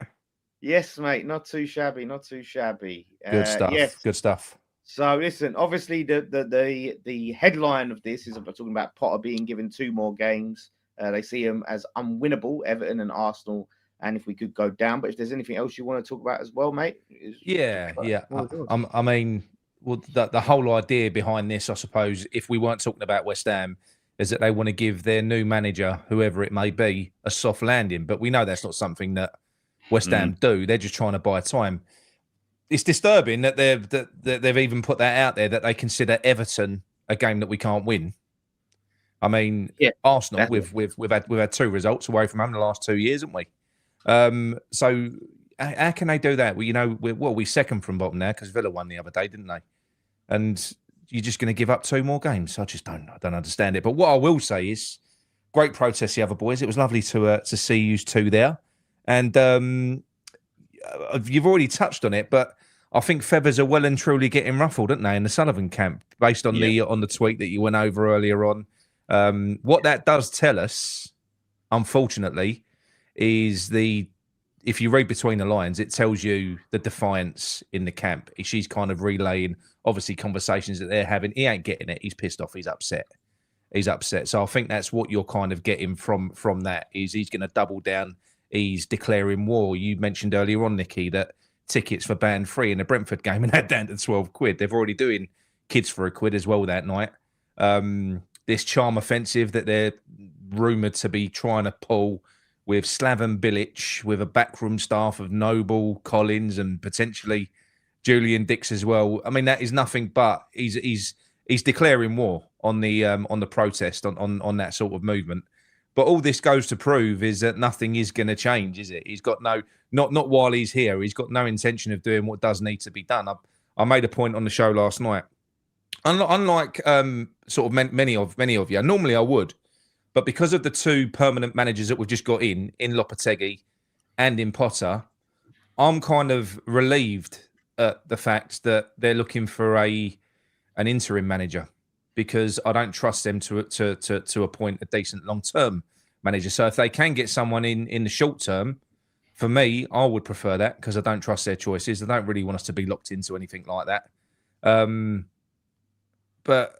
Yes, mate. Not too shabby. Not too shabby. Good stuff. Yes. Good stuff. So listen, obviously the headline of this is talking about Potter being given 2 more games. They see him as unwinnable, Everton and Arsenal. And if we could go down, but if there's anything else you want to talk about as well, mate. Yeah. I mean, well, the whole idea behind this, I suppose, if we weren't talking about West Ham, is that they want to give their new manager, whoever it may be, a soft landing. But we know that's not something that West Ham do. They're just trying to buy time. It's disturbing that they've even put that out there, that they consider Everton a game that we can't win. I mean, Arsenal, we've had 2 results away from them the last 2 years, haven't we? So how can they do that? Well, you know, we're second from bottom now because Villa won the other day, didn't they? And you're just going to give up 2 more games. I don't understand it. But what I will say is, great protest, the other boys. It was lovely to see you 2 there. And you've already touched on it, but I think feathers are well and truly getting ruffled, aren't they, in the Sullivan camp, based on the tweet that you went over earlier on. What that does tell us, unfortunately, is if you read between the lines, it tells you the defiance in the camp. She's kind of relaying, obviously, conversations that they're having. He ain't getting it. He's pissed off. He's upset. So I think that's what you're kind of getting from that, is he's going to double down. He's declaring war. You mentioned earlier on, Nicky, that tickets for band 3 in the Brentford game and that down to 12 quid. They're already doing kids for £1 as well that night. This charm offensive that they're rumoured to be trying to pull with Slaven Bilic, with a backroom staff of Noble, Collins, and potentially Julian Dix as well. I mean, that is nothing but he's declaring war on the protest on that sort of movement. But all this goes to prove is that nothing is going to change, is it? He's got not while he's here. He's got no intention of doing what does need to be done. I made a point on the show last night. Unlike sort of many of you, normally I would, but because of the 2 permanent managers that we've just got in Lopetegui and in Potter, I'm kind of relieved at the fact that they're looking for an interim manager, because I don't trust them to appoint a decent long-term manager. So if they can get someone in the short term, for me, I would prefer that, because I don't trust their choices. They don't really want us to be locked into anything like that. But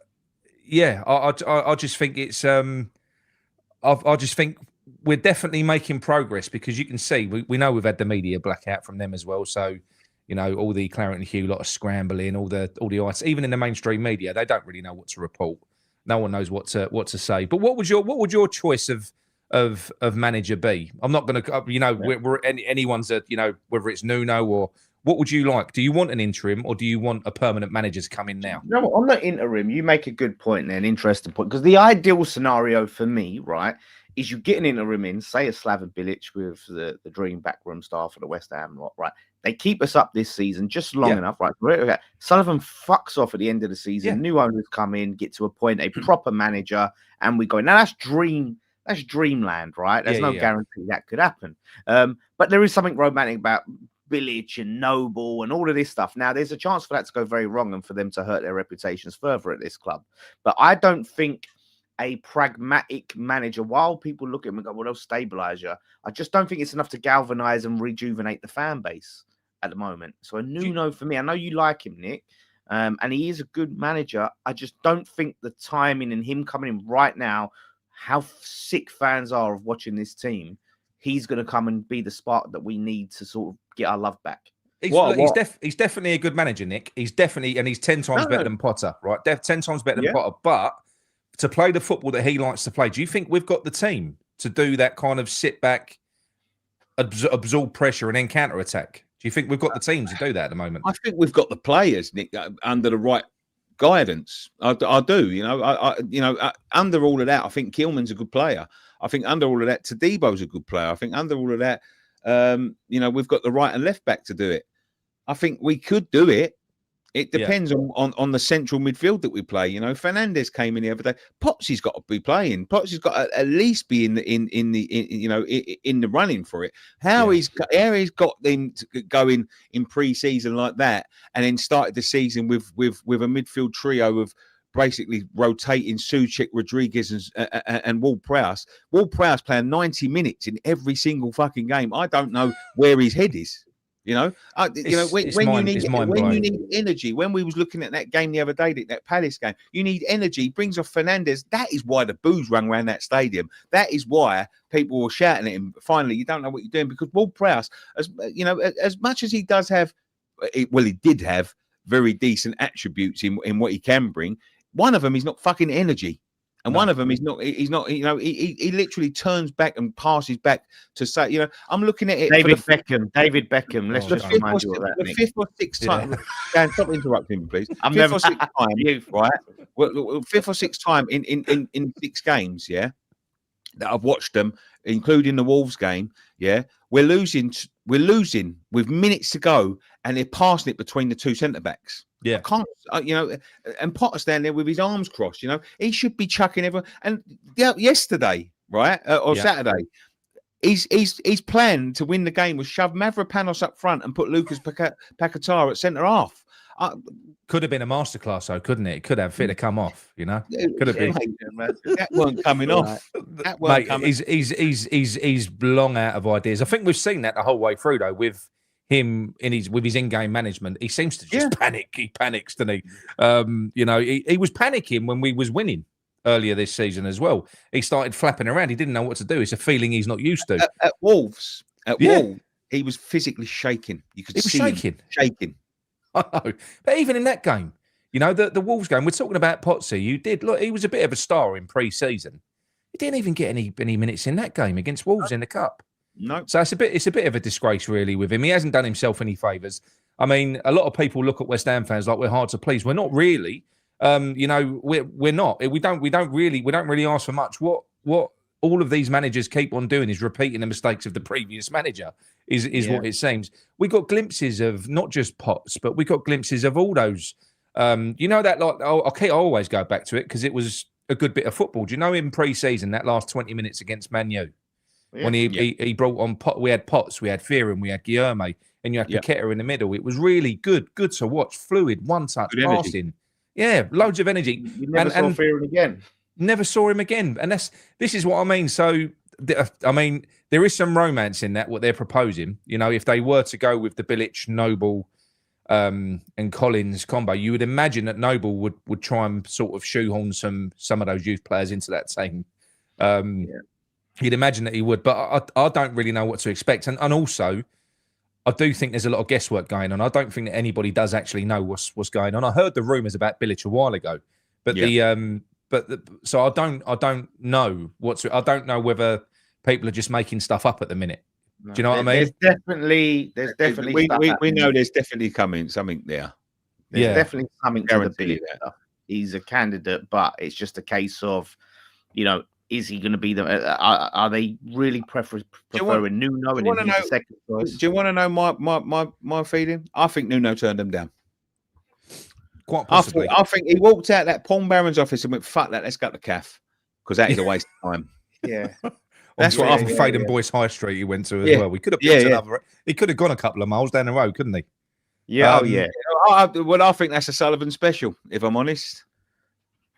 yeah, I just think it's I just think we're definitely making progress, because you can see we know we've had the media blackout from them as well. So, you know, all the Claret and Hugh lot of scrambling, all the ice, even in the mainstream media, they don't really know what to report. No one knows what to say. But what would your choice of manager be? I'm not going to, you know, we're anyone's you know, whether it's Nuno or what would you like? Do you want an interim, or do you want a permanent manager to come in now? No, I'm not interim. You make a good point there, an interesting point, because the ideal scenario for me, right, is you get an interim in, say a Slaven Bilic with the dream backroom staff for the West Ham lot, right? They keep us up this season just long enough, right? Sullivan fucks off at the end of the season. New owners come in, get to appoint a proper manager, and we go. Now that's dream that's dreamland, right? There's Yeah, no yeah. guarantee that could happen. But there is something romantic about Bilic and Noble and all of this stuff. Now, there's a chance for that to go very wrong and for them to hurt their reputations further at this club. But I don't think a pragmatic manager, while people look at him and go, well, they'll stabilize you, I just don't think it's enough to galvanize and rejuvenate the fan base at the moment. So a Nuno for me, I know you like him, Nick, and he is a good manager. I just don't think the timing and him coming in right now, how sick fans are of watching this team, he's going to come and be the spark that we need to sort of get our love back. He's definitely a good manager, Nick. He's 10 times better than Potter, right? 10 times better than Potter. But to play the football that he likes to play, do you think we've got the team to do that kind of sit back, absorb pressure and then counter attack? Do you think we've got the team to do that at the moment? I think we've got the players, Nick, under the right guidance. I do. Under all of that, I think Kilman's a good player. I think under all of that, Tadebo's a good player. I think under all of that, we've got the right and left back to do it. I think we could do it. It depends on the central midfield that we play. Fernandez came in the other day. Potsy's got to be playing. Potsy's got to at least be in the running for it. How he's got them going in pre-season like that, and then started the season with a midfield trio of basically rotating Souček, Rodriguez, and Ward-Prowse. Ward-Prowse playing 90 minutes in every single fucking game. I don't know where his head is. When you need energy, when we was looking at that game the other day, that Palace game, you need energy. Brings off Fernandez. That is why the boos rung around that stadium. That is why people were shouting at him. Finally, you don't know what you're doing, because Ward-Prowse, as much as he does have, he did have very decent attributes in what he can bring. One of them is not fucking energy. And one of them is not. He's not. He literally turns back and passes back to say. I'm looking at it. David Beckham. Let's just remind you of that. The fifth or sixth time. Dan, stop interrupting me, please. I'm fifth or sixth time, right? Well, fifth or sixth time in 6 games, that I've watched them, including the Wolves game. We're losing with minutes to go, and they're passing it between the 2 centre backs. Yeah, I can't, and Potter's standing there with his arms crossed. He should be chucking everyone. And yesterday, right, or Saturday, his plan to win the game was shove Mavropanos up front and put Lucas Paquetá at centre half. Could have been a masterclass, though, couldn't it? It could have fit to come off. Could have been. That weren't coming off. That weren't coming. He's long out of ideas. I think we've seen that the whole way through, though, with him with his in-game management. He seems to just panic. He panics, doesn't he? He was panicking when we was winning earlier this season as well. He started flapping around. He didn't know what to do. It's a feeling he's not used to. At Wolves, he was physically shaking. You could see him shaking. I know. But even in that game, the Wolves game, we're talking about Potsy. Look, he was a bit of a star in pre-season. He didn't even get any minutes in that game against Wolves in the Cup. No. So it's a bit of a disgrace, really, with him. He hasn't done himself any favours. I mean, a lot of people look at West Ham fans like we're hard to please. We're not really. We're not. We don't really ask for much. What all of these managers keep on doing is repeating the mistakes of the previous manager. Is what it seems. We got glimpses of not just Potts, but we got glimpses of all those. I always go back to it because it was a good bit of football. Do you know in pre-season that last 20 minutes against Man U? When he brought on we had Potts, we had Fearon, we had Guilherme, and you had Paquetá in the middle. It was really good to watch. Fluid, one-touch passing. Yeah, loads of energy. You never saw Fearon again. Never saw him again. And this is what I mean. So, there is some romance in that, what they're proposing. If they were to go with the Bilic, Noble, and Collins combo, you would imagine that Noble would try and sort of shoehorn some of those youth players into that team. You'd imagine that he would, but I don't really know what to expect. And also, I do think there's a lot of guesswork going on. I don't think that anybody does actually know what's going on. I heard the rumours about Bilic a while ago, but so I don't know I don't know whether people are just making stuff up at the minute. Do you know what I mean? There's definitely we know there's definitely coming something there. There's definitely something to the Bilic stuff. He's a candidate, but it's just a case of, is he going to be the? Are they really preferring Nuno and he's the second choice? Do you want to know my feeling? I think Nuno turned him down. Quite possibly. I think he walked out that Paul Barron's office and went, "Fuck that, let's go to CAF," because that is a waste of time. Yeah. That's what on I Faden Boyce High Street he went to as well. We could have picked another. He could have gone a couple of miles down the road, couldn't he? Yeah. Well, I think that's a Sullivan special, if I'm honest.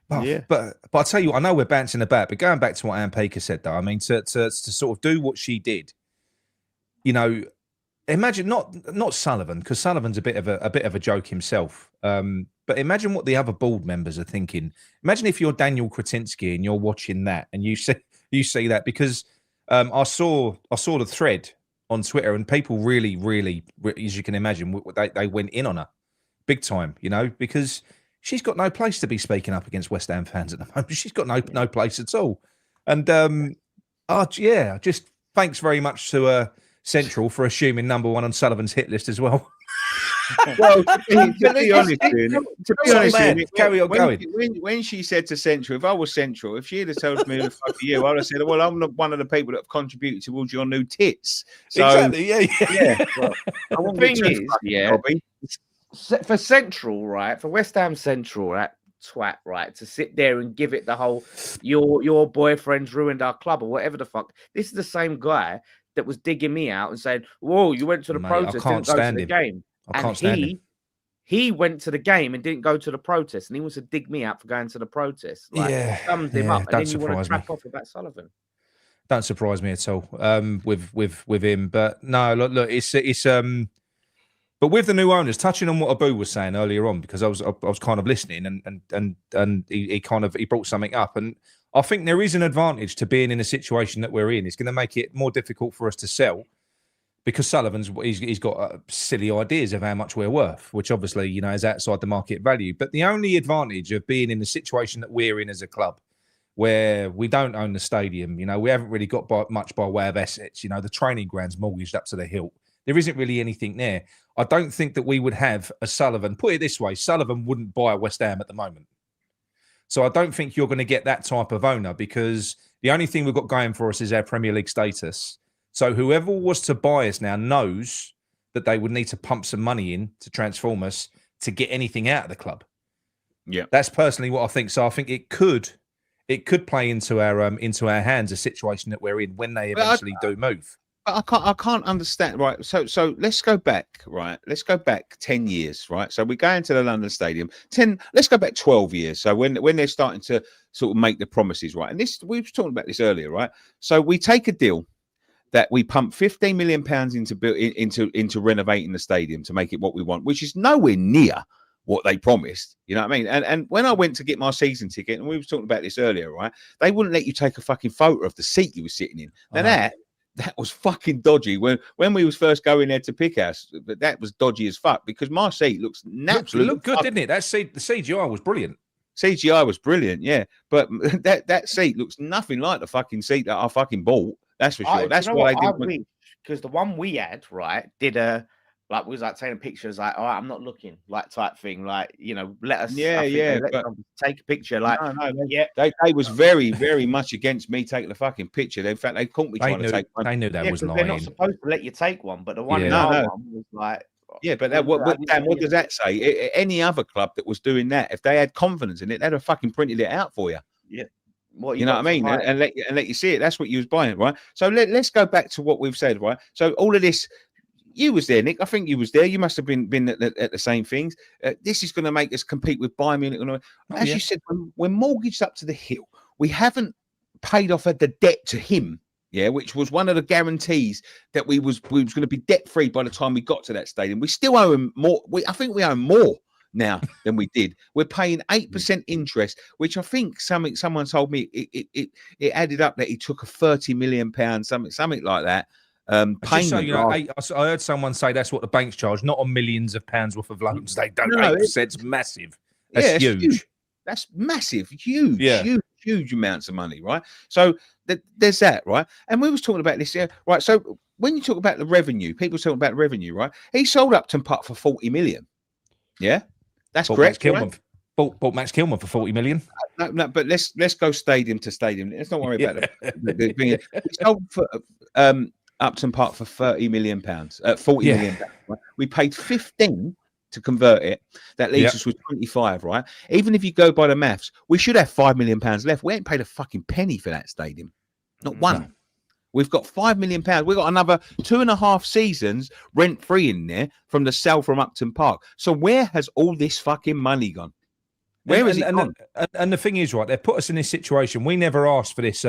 But I tell you what, I know we're bouncing about, but going back to what Ann Baker said, though, I mean, to sort of do what she did, you know, imagine not Sullivan, because Sullivan's a bit of a joke himself. But imagine what the other board members are thinking. Imagine if you're Daniel Kretinsky and you're watching that and you see that, because I saw the thread on Twitter and people really, as you can imagine, they went in on her big time, you know, because she's got no place to be speaking up against West Ham fans at the moment. She's got no place at all. And just thanks very much to Central for assuming number one on Sullivan's hit list as well. Well, to be honest, carry on going. When she said to Central, if I was Central, if she had told me, fuck you, I'd have said, well, I'm not one of the people that have contributed towards your new tits. So, exactly, yeah. Well, the thing is, for Central, right, for West Ham Central, right, twat, right, to sit there and give it the whole, your boyfriend's ruined our club or whatever the fuck. This is the same guy that was digging me out and saying, whoa, you went to the protest, didn't go to the game. And he went to the game and didn't go to the protest, and he wants to dig me out for going to the protest. Like, sums him up, and then you want to crap off about Sullivan. Don't surprise me at all. With him, but no, look, it's but with the new owners, touching on what Abu was saying earlier on, because I was kind of listening, and he brought something up, and I think there is an advantage to being in a situation that we're in. It's going to make it more difficult for us to sell, because Sullivan's he's got silly ideas of how much we're worth, which obviously, you know, is outside the market value. But the only advantage of being in the situation that we're in as a club, where we don't own the stadium, you know, we haven't really got much by way of assets. You know, the training ground's mortgaged up to the hilt. There isn't really anything there. I don't think that we would have a Sullivan. Put it this way, Sullivan wouldn't buy a West Ham at the moment. So I don't think you're going to get that type of owner, because the only thing we've got going for us is our Premier League status. So whoever was to buy us now knows that they would need to pump some money in to transform us to get anything out of the club. Yeah, that's personally what I think. So I think it could play into our hands, a situation that we're in when they eventually do move. I can't understand, right? So let's go back, right? Let's go back 10 years, right? So we go into the London Stadium. Let's go back 12 years. So when they're starting to sort of make the promises, right? And this, we were talking about this earlier, right? So we take a deal that we pump £15 million into renovating the stadium to make it what we want, which is nowhere near what they promised. You know what I mean? And when I went to get my season ticket, and we were talking about this earlier, right? They wouldn't let you take a fucking photo of the seat you were sitting in. Now that was fucking dodgy. When we was first going there to pick us, that was dodgy as fuck, because my seat looks absolutely looked good, didn't it? The CGI was brilliant. CGI was brilliant, yeah. But that seat looks nothing like the fucking seat that I fucking bought. That's for sure. That's why I did. Because the one we had, right, did a we was like taking pictures, like, all right, I'm not looking, like, type thing, like, you know, let us, take a picture, like, they was very, very much against me taking the fucking picture. In fact, they caught me trying to take one. They knew that was lying. They're not supposed to let you take one, but the one one was like, yeah, but what does that say? Any other club that was doing that, if they had confidence in it, they'd have fucking printed it out for you. Yeah. You know what I mean? And let you see it. That's what you was buying, right? So let's go back to what we've said, right? So all of this, you was there, Nick. I think you was there. You must have been at the same things. This is going to make us compete with Bayern Munich. As you said, we're mortgaged up to the hill. We haven't paid off the debt to him, which was one of the guarantees that we was going to be debt free by the time we got to that stadium. We still owe him more. I think we owe more now than we did. We're paying 8% interest, which I think someone told me it added up that he took a £30 million, something like that. So, you know, I heard someone say that's what the banks charge, not on millions of pounds worth of loans. They don't. 8%'s massive. That's huge. That's massive, huge amounts of money, right? So there's that, right? And we was talking about this, right? So when you talk about the revenue, people talking about revenue, right? He sold Upton Park for 40 million. Yeah, that's correct. Bought Max Kilman for 40 million. No, but let's go stadium to stadium. Let's not worry about it. We sold for Upton Park for £40 million. Right? We paid 15 to convert it. That leaves us with 25, right? Even if you go by the maths, we should have £5 million left. We ain't paid a fucking penny for that stadium. Not one. We've got £5 million. We've got another 2.5 seasons rent-free in there from the sale from Upton Park. So where has all this fucking money gone? Where is it gone? And the thing is, right, they've put us in this situation. We never asked for this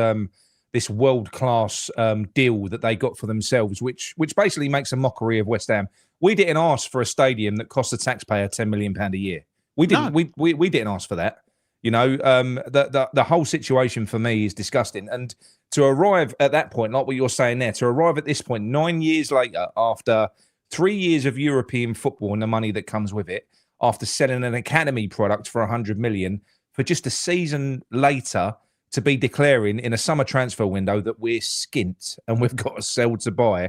this world-class deal that they got for themselves, which basically makes a mockery of West Ham. We didn't ask for a stadium that costs the taxpayer £10 million a year. We didn't. No. We didn't ask for that. You know, the whole situation for me is disgusting. And to arrive at that point, like what you're saying there, to arrive at this point 9 years later, after 3 years of European football and the money that comes with it, after selling an academy product for 100 million, for just a season later to be declaring in a summer transfer window that we're skint and we've got to sell to buy,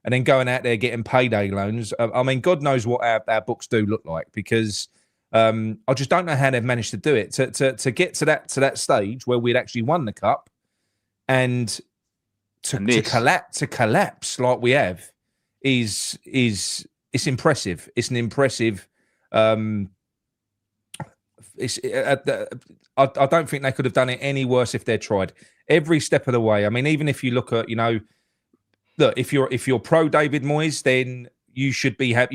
and then going out there getting payday loans. I mean, God knows what our books do look like, because I just don't know how they've managed to do it to get to that stage where we'd actually won the cup, and to collapse like we have is it's impressive. It's an impressive. I don't think they could have done it any worse if they'd tried every step of the way. I mean, even if you look at, you know, look, if you're pro David Moyes, then you should have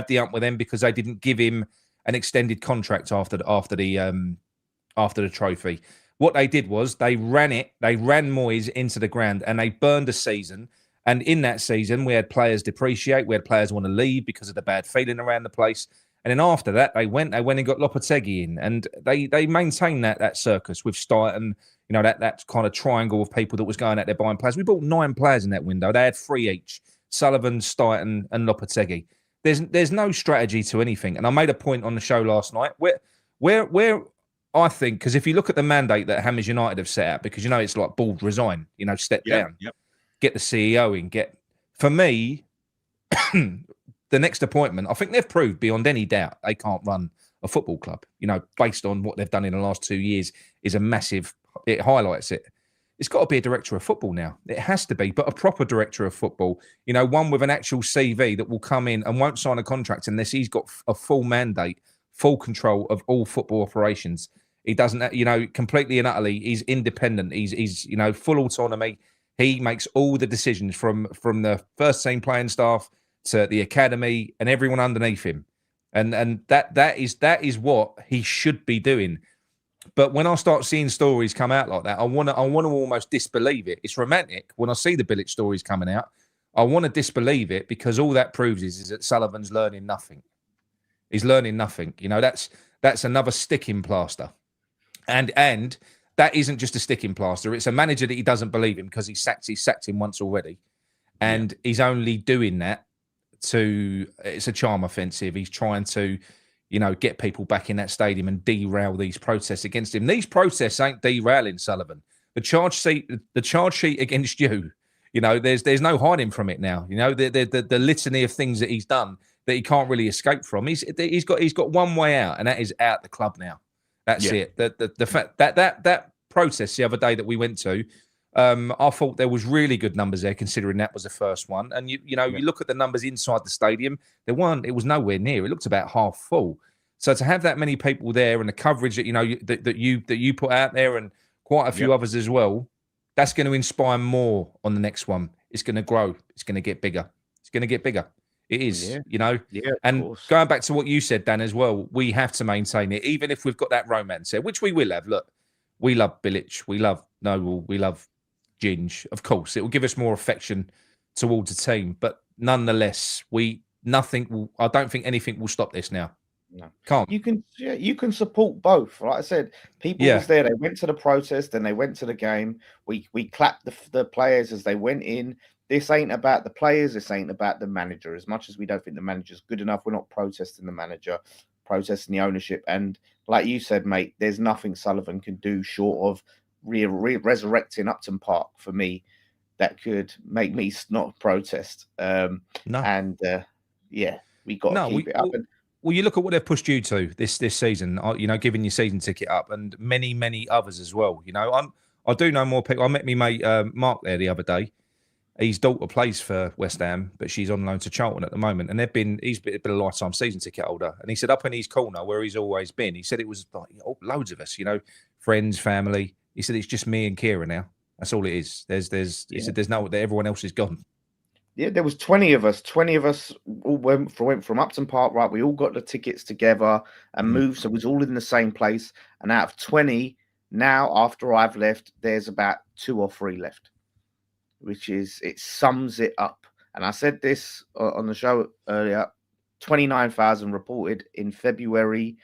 the ump with them, because they didn't give him an extended contract after the trophy. What they did was they ran Moyes into the ground, and they burned a season. And in that season, we had players depreciate, we had players want to leave because of the bad feeling around the place. And then after that, they went and got Lopetegui in, and they maintained that circus with Stighton, you know, that kind of triangle of people that was going out there buying players. We bought 9 players in that window. They had 3 each: Sullivan, Stighton, and Lopetegui. There's no strategy to anything. And I made a point on the show last night where I think, because if you look at the mandate that Hammers United have set out, because, you know, it's like board resign, you know, step down, get the CEO in, for me, the next appointment, I think they've proved beyond any doubt they can't run a football club, you know, based on what they've done in the last 2 years is a massive, it highlights it. It's got to be a director of football now. It has to be, but a proper director of football, you know, one with an actual CV that will come in and won't sign a contract unless he's got a full mandate, full control of all football operations. He doesn't, you know, completely and utterly, he's independent. He's you know, full autonomy. He makes all the decisions from the first team playing staff to the academy and everyone underneath him. And that is what he should be doing. But when I start seeing stories come out like that, I want to almost disbelieve it. It's romantic when I see the Bilic stories coming out. I want to disbelieve it, because all that proves is that Sullivan's learning nothing. He's learning nothing. You know, that's another sticking plaster. And that isn't just a sticking plaster. It's a manager that he doesn't believe in, because he sacked him once already. And he's only doing that it's a charm offensive. He's trying to, you know, get people back in that stadium and derail these protests against him. These protests ain't derailing Sullivan. The charge sheet against you, you know, there's no hiding from it now. You know, the litany of things that he's done that he can't really escape from. He's got one way out, and that is out the club now. That's it. The fact that protest the other day that we went to, I thought there was really good numbers there, considering that was the first one. And you look at the numbers inside the stadium, it was nowhere near. It looked about half full. So to have that many people there, and the coverage that, you know, that you put out there, and quite a few others as well, that's going to inspire more on the next one. It's going to grow. It's going to get bigger. It's going to get bigger. It is, you know. Yeah, and going back to what you said, Dan, as well, we have to maintain it, even if we've got that romance there, which we will have. Look, we love Bilic, we love Noble, we love Ginge. Of course, it will give us more affection towards the team, but nonetheless, I don't think anything will stop this now. No, can't. You can support both. Like I said, people was there. They went to the protest, and they went to the game. We clapped the players as they went in. This ain't about the players. This ain't about the manager. As much as we don't think the manager's good enough, we're not protesting the manager, protesting the ownership. And like you said, mate, there's nothing Sullivan can do short of resurrecting Upton Park for me that could make me not protest. No. And we got to keep it up. Well, you look at what they've pushed you to this season, you know, giving your season ticket up, and many others as well. You know, I do know more people. I met me mate Mark there the other day. His daughter plays for West Ham, but she's on loan to Charlton at the moment. And he's been a lifetime season ticket holder. And he said up in his corner where he's always been, he said it was like loads of us, you know, friends, family. He said it's just me and Kira now. That's all it is. There's no, everyone else is gone. Yeah, there was 20 of us. 20 of us all went from Upton Park, right? We all got the tickets together and moved, so it was all in the same place. And out of 20, now after I've left, there's about 2 or 3 left, which is, it sums it up. And I said this on the show earlier, 29,000 reported in February.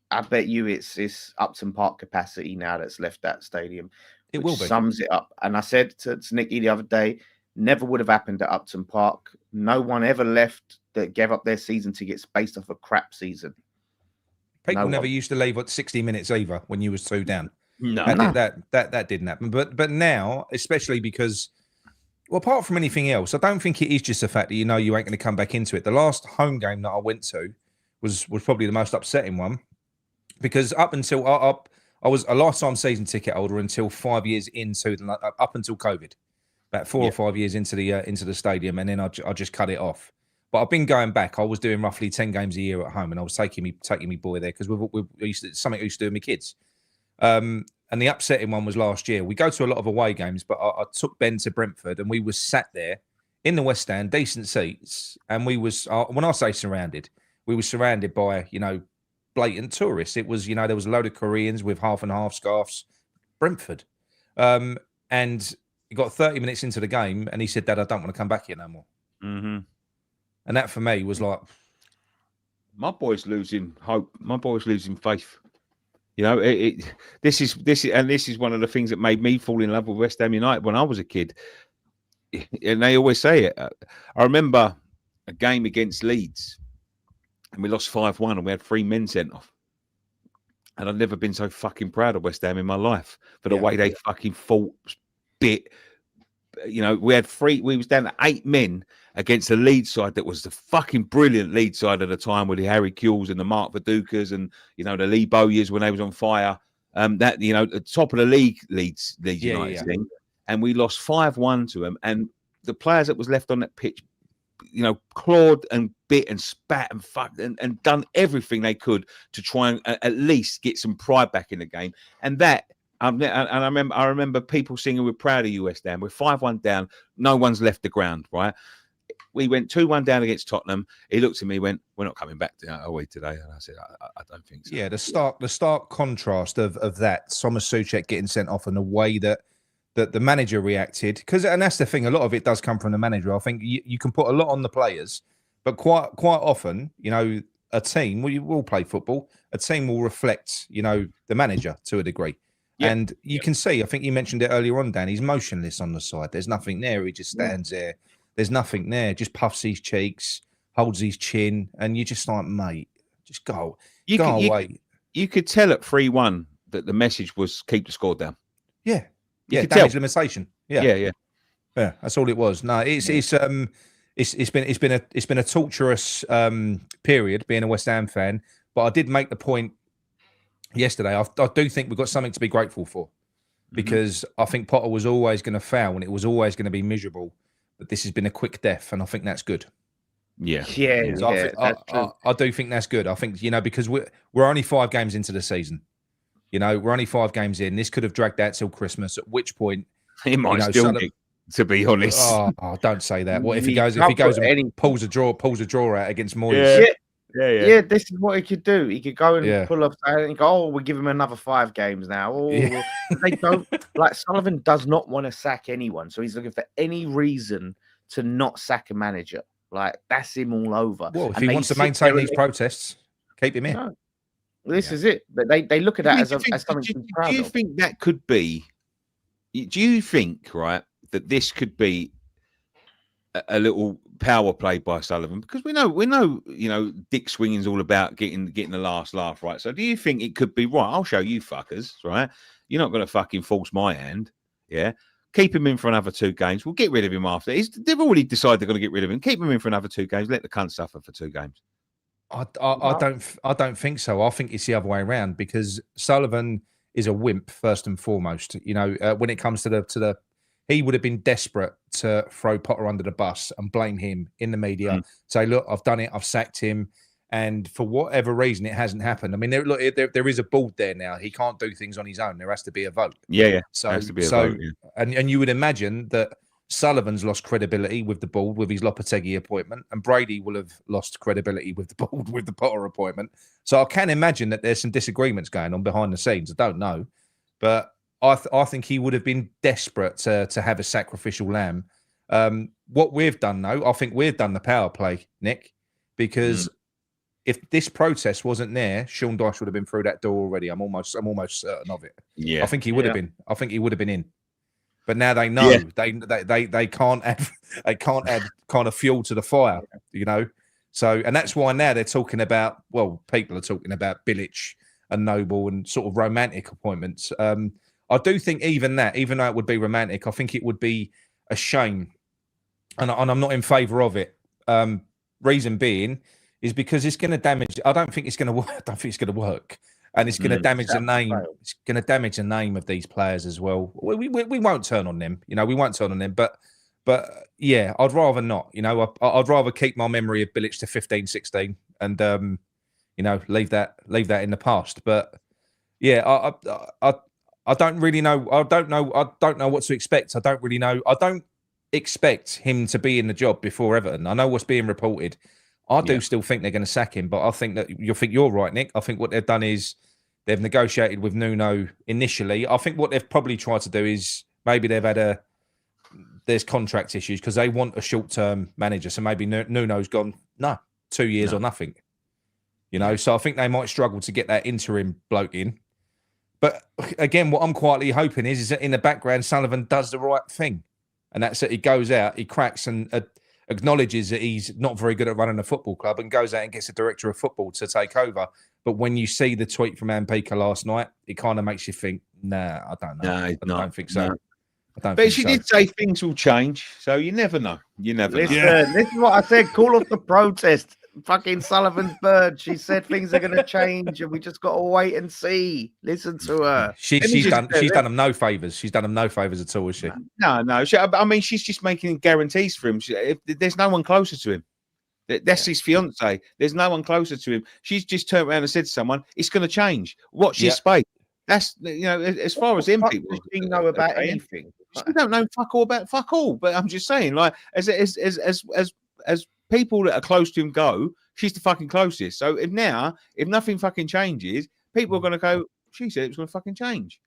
I bet you it's Upton Park capacity now that's left that stadium. It will be. Sums it up. And I said to Nicky the other day, never would have happened at Upton Park. No one ever left that gave up their season tickets based off a crap season. People never used to leave at 60 minutes either when you was 2 down. No, that didn't happen. But now, especially because, well, apart from anything else, I don't think it is just the fact that you know you ain't going to come back into it. The last home game that I went to was probably the most upsetting one, because up until I was a lifetime season ticket holder until 5 years into up until COVID. About 4 or 5 years into the stadium, and then I just cut it off. But I've been going back. I was doing roughly 10 games a year at home, and I was taking me boy there because we used to, something I used to do with my kids. And the upsetting one was last year. We go to a lot of away games, but I took Ben to Brentford, and we was sat there in the West Stand, decent seats, and we was when I say surrounded, we were surrounded by blatant tourists. It was there was a load of Koreans with half and half scarves. Brentford, and. He got 30 minutes into the game and he said, "Dad, I don't want to come back here no more." Mm-hmm. And that for me was like, my boy's losing hope. My boy's losing faith. This is one of the things that made me fall in love with West Ham United when I was a kid. And they always say it. I remember a game against Leeds and we lost 5-1 and we had 3 men sent off. And I've never been so fucking proud of West Ham in my life for the way they fucking fought. Bit, we had 3. We was down to 8 men against the Leeds side that was the fucking brilliant Leeds side at the time with the Harry Kewells and the Mark Vidukas and the Lee Bowyers when they was on fire. That the top of the league Leeds United thing, and we lost 5-1 to them. And the players that was left on that pitch, clawed and bit and spat and fucked and done everything they could to try and at least get some pride back in the game. And that. I remember people singing, "We're proud of you, West Ham." We're 5-1 down. No one's left the ground, right? We went 2-1 down against Tottenham. He looked at me, went, "We're not coming back away today." And I said, I don't think so. Yeah, the stark contrast of that, Thomas Souček getting sent off and the way that the manager reacted. And that's the thing, a lot of it does come from the manager. I think you can put a lot on the players, but quite often, a team, we will play football, a team will reflect, the manager to a degree. Yeah. And you can see, I think you mentioned it earlier on, Dan, he's motionless on the side. There's nothing there. He just stands there. There's nothing there. Just puffs his cheeks, holds his chin, and you're just like, mate, just go away. You could tell at 3-1 that the message was keep the score down. Yeah. Damage limitation. Yeah. That's all it was. No, it's been a torturous period being a West Ham fan, but I did make the point yesterday. I do think we've got something to be grateful for, because I think Potter was always going to fail and it was always going to be miserable. But this has been a quick death, and I think that's good. Yeah. I do think that's good. I think because we're only 5 games into the season. We're only 5 games in. This could have dragged out till Christmas. At which point, it might still be, to be honest. Oh, don't say that. What if he goes and pulls a draw out against Moyes? Yeah, this is what he could do. He could go and pull off and go, "Oh, we'll give him another 5 games now." Oh, they don't Sullivan does not want to sack anyone, so he's looking for any reason to not sack a manager. That's him all over. Well, if he wants to maintain these protests, keep him in. No. This is it. But they look at that as something to be proud of. Do you think that could be? Do you think that this could be a little power play by Sullivan? Because we know, Dick Swinging's all about getting the last laugh, right? So do you think it could be right? I'll show you fuckers, right? You're not going to fucking force my hand, yeah? Keep him in for another 2 games. We'll get rid of him after. They've already decided they're going to get rid of him. Keep him in for another 2 games. Let the cunt suffer for 2 games. I don't think so. I think it's the other way around, because Sullivan is a wimp first and foremost. When it comes to the he would have been desperate to throw Potter under the bus and blame him in the media. Say, look, I've done it. I've sacked him. And for whatever reason, it hasn't happened. I mean, there is a board there now. He can't do things on his own. There has to be a vote. Yeah. So, has to be a vote. Yeah. And you would imagine that Sullivan's lost credibility with the board with his Lopetegui appointment, and Brady will have lost credibility with the board with the Potter appointment. So I can imagine that there's some disagreements going on behind the scenes. I don't know, but I think he would have been desperate to have a sacrificial lamb. What we've done, though, I think we've done the power play, Nick, because if this protest wasn't there, Sean Dyche would have been through that door already. I'm almost certain of it. Yeah, I think he would have been. I think he would have been in. But now they know they can't add kind of fuel to the fire, you know. So, and that's why now they're talking about, well, people are talking about Bilic and Noble and sort of romantic appointments. I do think even though it would be romantic, I think it would be a shame, and I'm not in favour of it. Reason being is because it's going to damage. I don't think it's going to work. I don't think it's going to work, and it's going to damage the name. It's going to damage the name of these players as well. We won't turn on them, you know. We won't turn on them, but yeah, I'd rather not. You know, I'd rather keep my memory of Bilic to 15, 16, and you know, leave that in the past. But yeah, I don't really know. I don't know what to expect. I don't really know. I don't expect him to be in the job before Everton. I know what's being reported. I do still think they're going to sack him, but I think that you're right, Nick. I think what they've done is they've negotiated with Nuno initially. I think what they've probably tried to do is maybe there's contract issues because they want a short-term manager. So maybe Nuno's gone, 2 years or nothing. You know, so I think they might struggle to get that interim bloke in. But again, what I'm quietly hoping is that in the background, Sullivan does the right thing. And that's that he goes out, he cracks and acknowledges that he's not very good at running a football club and goes out and gets a director of football to take over. But when you see the tweet from Ampika last night, it kind of makes you think, nah, I don't know. I don't think so. But she did say things will change, so you never know. You never know. This is what I said. Call off the protest. Fucking Sullivan's bird. She said things are going to change, and we just got to wait and see. Listen to her. She's done them no favors. She's done them no favors at all, is she? No. I mean, she's just making guarantees for him. There's no one closer to him. That's his fiance. There's no one closer to him. She's just turned around and said to someone, "It's going to change. Watch this space." That's, you know, as far as him people, does she know about anything? She don't know fuck all about fuck all. But I'm just saying, like, as people that are close to him go, she's the fucking closest. So if nothing fucking changes, people are going to go, she said it was going to fucking change.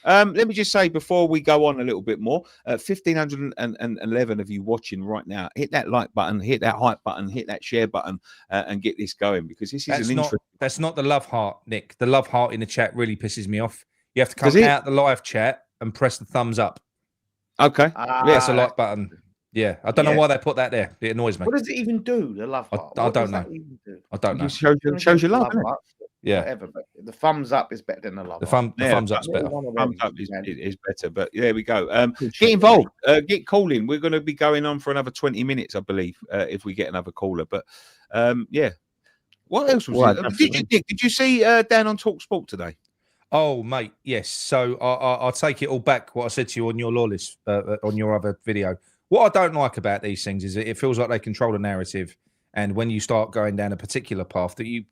Let me just say before we go on a little bit more, 1,511 of you watching right now, hit that like button, hit that hype button, hit that share button, and get this going, because this is that's not the love heart, Nick. The love heart in the chat really pisses me off. You have to come out the live chat and press the thumbs up. Okay. That's a like button. Yeah, I don't know why they put that there. It annoys me. What does it even do? The love heart. I don't know. I don't know. It shows your love. Yeah. Whatever, but the thumbs up is better than the love. The thumbs up's better. Thumbs up is better. But there we go. Get involved. Get calling. We're going to be going on for another 20 minutes, I believe, if we get another caller. But yeah. What else was it? Did you see Dan on Talk Sport today? Oh, mate, yes. So I'll take it all back. What I said to you on your lawless, on your other video. What I don't like about these things is that it feels like they control the narrative, and when you start going down a particular path that you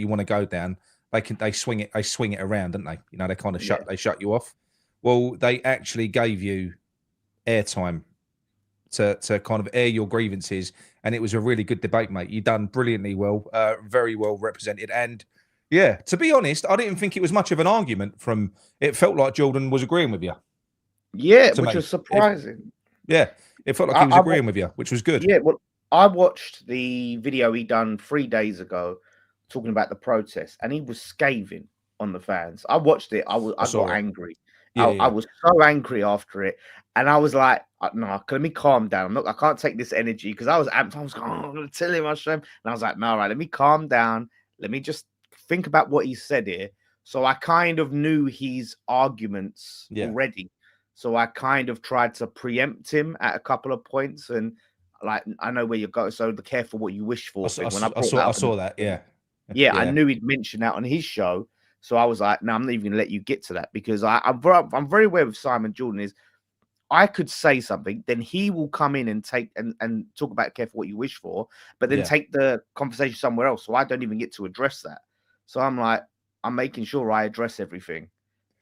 want to go down, they swing it around, don't they? You know, they kind of shut you off. Well, they actually gave you airtime to kind of air your grievances, and it was a really good debate, mate. You done brilliantly well, very well represented, and yeah, to be honest, I didn't think it was much of an argument. It felt like Jordan was agreeing with you. Yeah, which was surprising. It felt like he was agreeing with you, which was good. Yeah, well, I watched the video he done 3 days ago talking about the protest, and he was scathing on the fans. I watched it. I got angry. I was so angry after it, and I was like, "No, let me calm down. I can't take this energy," because I was amped. I was going, "I'm going to tell him I show him," and I was like, "No, all right, let me calm down. Let me just think about what he said here." So I kind of knew his arguments already. So I kind of tried to preempt him at a couple of points, and like, I know where you're going. So be careful what you wish for. I saw that. Yeah. I knew he'd mentioned that on his show. So I was like, no, I'm not even going to let you get to that, because I'm very aware with Simon Jordan is I could say something, then he will come in and take and talk about careful what you wish for, but then take the conversation somewhere else. So I don't even get to address that. So I'm like, I'm making sure I address everything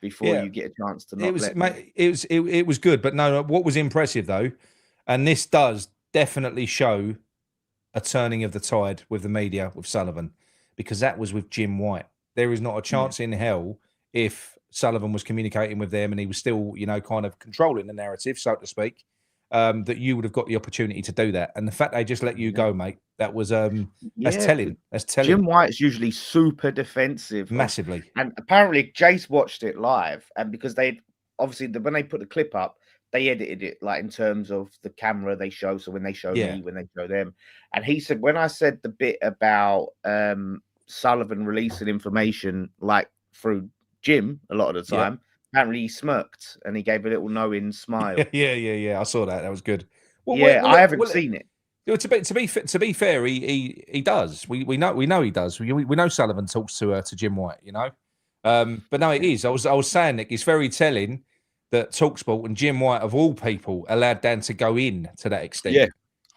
before you get a chance to not let me. It was good, but no, what was impressive though, and this does definitely show a turning of the tide with the media with Sullivan, because that was with Jim White. There is not a chance in hell if Sullivan was communicating with them and he was still, you know, kind of controlling the narrative, so to speak, that you would have got the opportunity to do that. And the fact they just let you go, mate, that was that's telling. That's telling. Jim White's usually super defensive, massively. And apparently Jace watched it live, and because they obviously when they put the clip up, they edited it like in terms of the camera they show. So when they show me, when they show them, and he said when I said the bit about Sullivan releasing information like through Jim a lot of the time, apparently he smirked and he gave a little knowing smile. Yeah. I saw that. That was good. Well, I haven't seen it. To be fair, he does. We know he does. We know Sullivan talks to Jim White, you know. But no, it is. I was saying, Nick, it's very telling that TalkSport and Jim White, of all people, allowed Dan to go in to that extent. Yeah.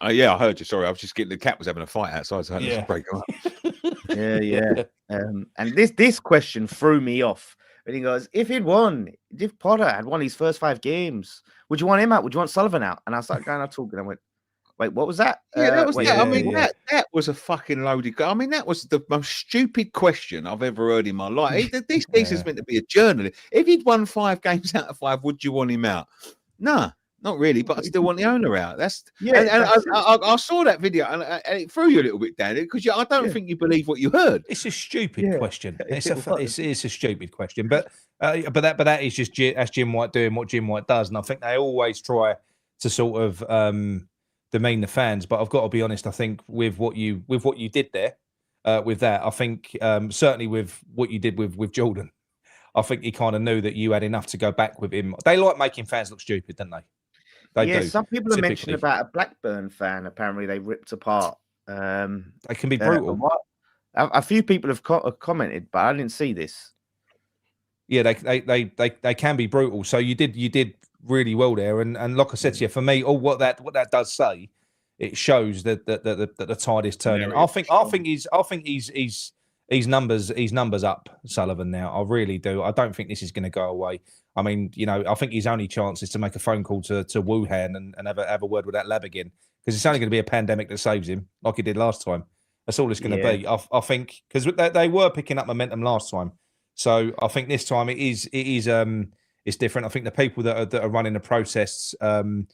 I heard you. Sorry, I was just getting the cat was having a fight outside, so I had to break him up. And this question threw me off. And he goes, if Potter had won his first 5 games, would you want him out? Would you want Sullivan out? And I started going out talking. I went, wait, what was that? That was that was a fucking loaded. I mean, that was the most stupid question I've ever heard in my life. This geezer's meant to be a journalist. If he'd won 5 games out of 5, would you want him out? Nah. Not really, but I still want the owner out. That's I saw that video and it threw you a little bit down because I don't think you believe what you heard. It's a stupid question. It's a stupid question, but that is just that's Jim White doing what Jim White does, and I think they always try to sort of demean the fans. But I've got to be honest. I think with what you did there, with that, I think certainly with what you did with Jordan, I think he kind of knew that you had enough to go back with him. They like making fans look stupid, don't they? Some people have mentioned about a Blackburn fan. Apparently, they ripped apart. They can be brutal. A few people have commented, but I didn't see this. Yeah, they can be brutal. So you did really well there, and like I said to you, for me, what that does say, it shows that the tide is turning. I think he's numbers up, Sullivan, now. I really do. I don't think this is going to go away. I mean, you know, I think his only chance is to make a phone call to Wuhan and have a word with that lab again, because it's only going to be a pandemic that saves him, like he did last time. That's all it's going to be. I think because they were picking up momentum last time, so I think this time it's different. I think the people that are running the protests, you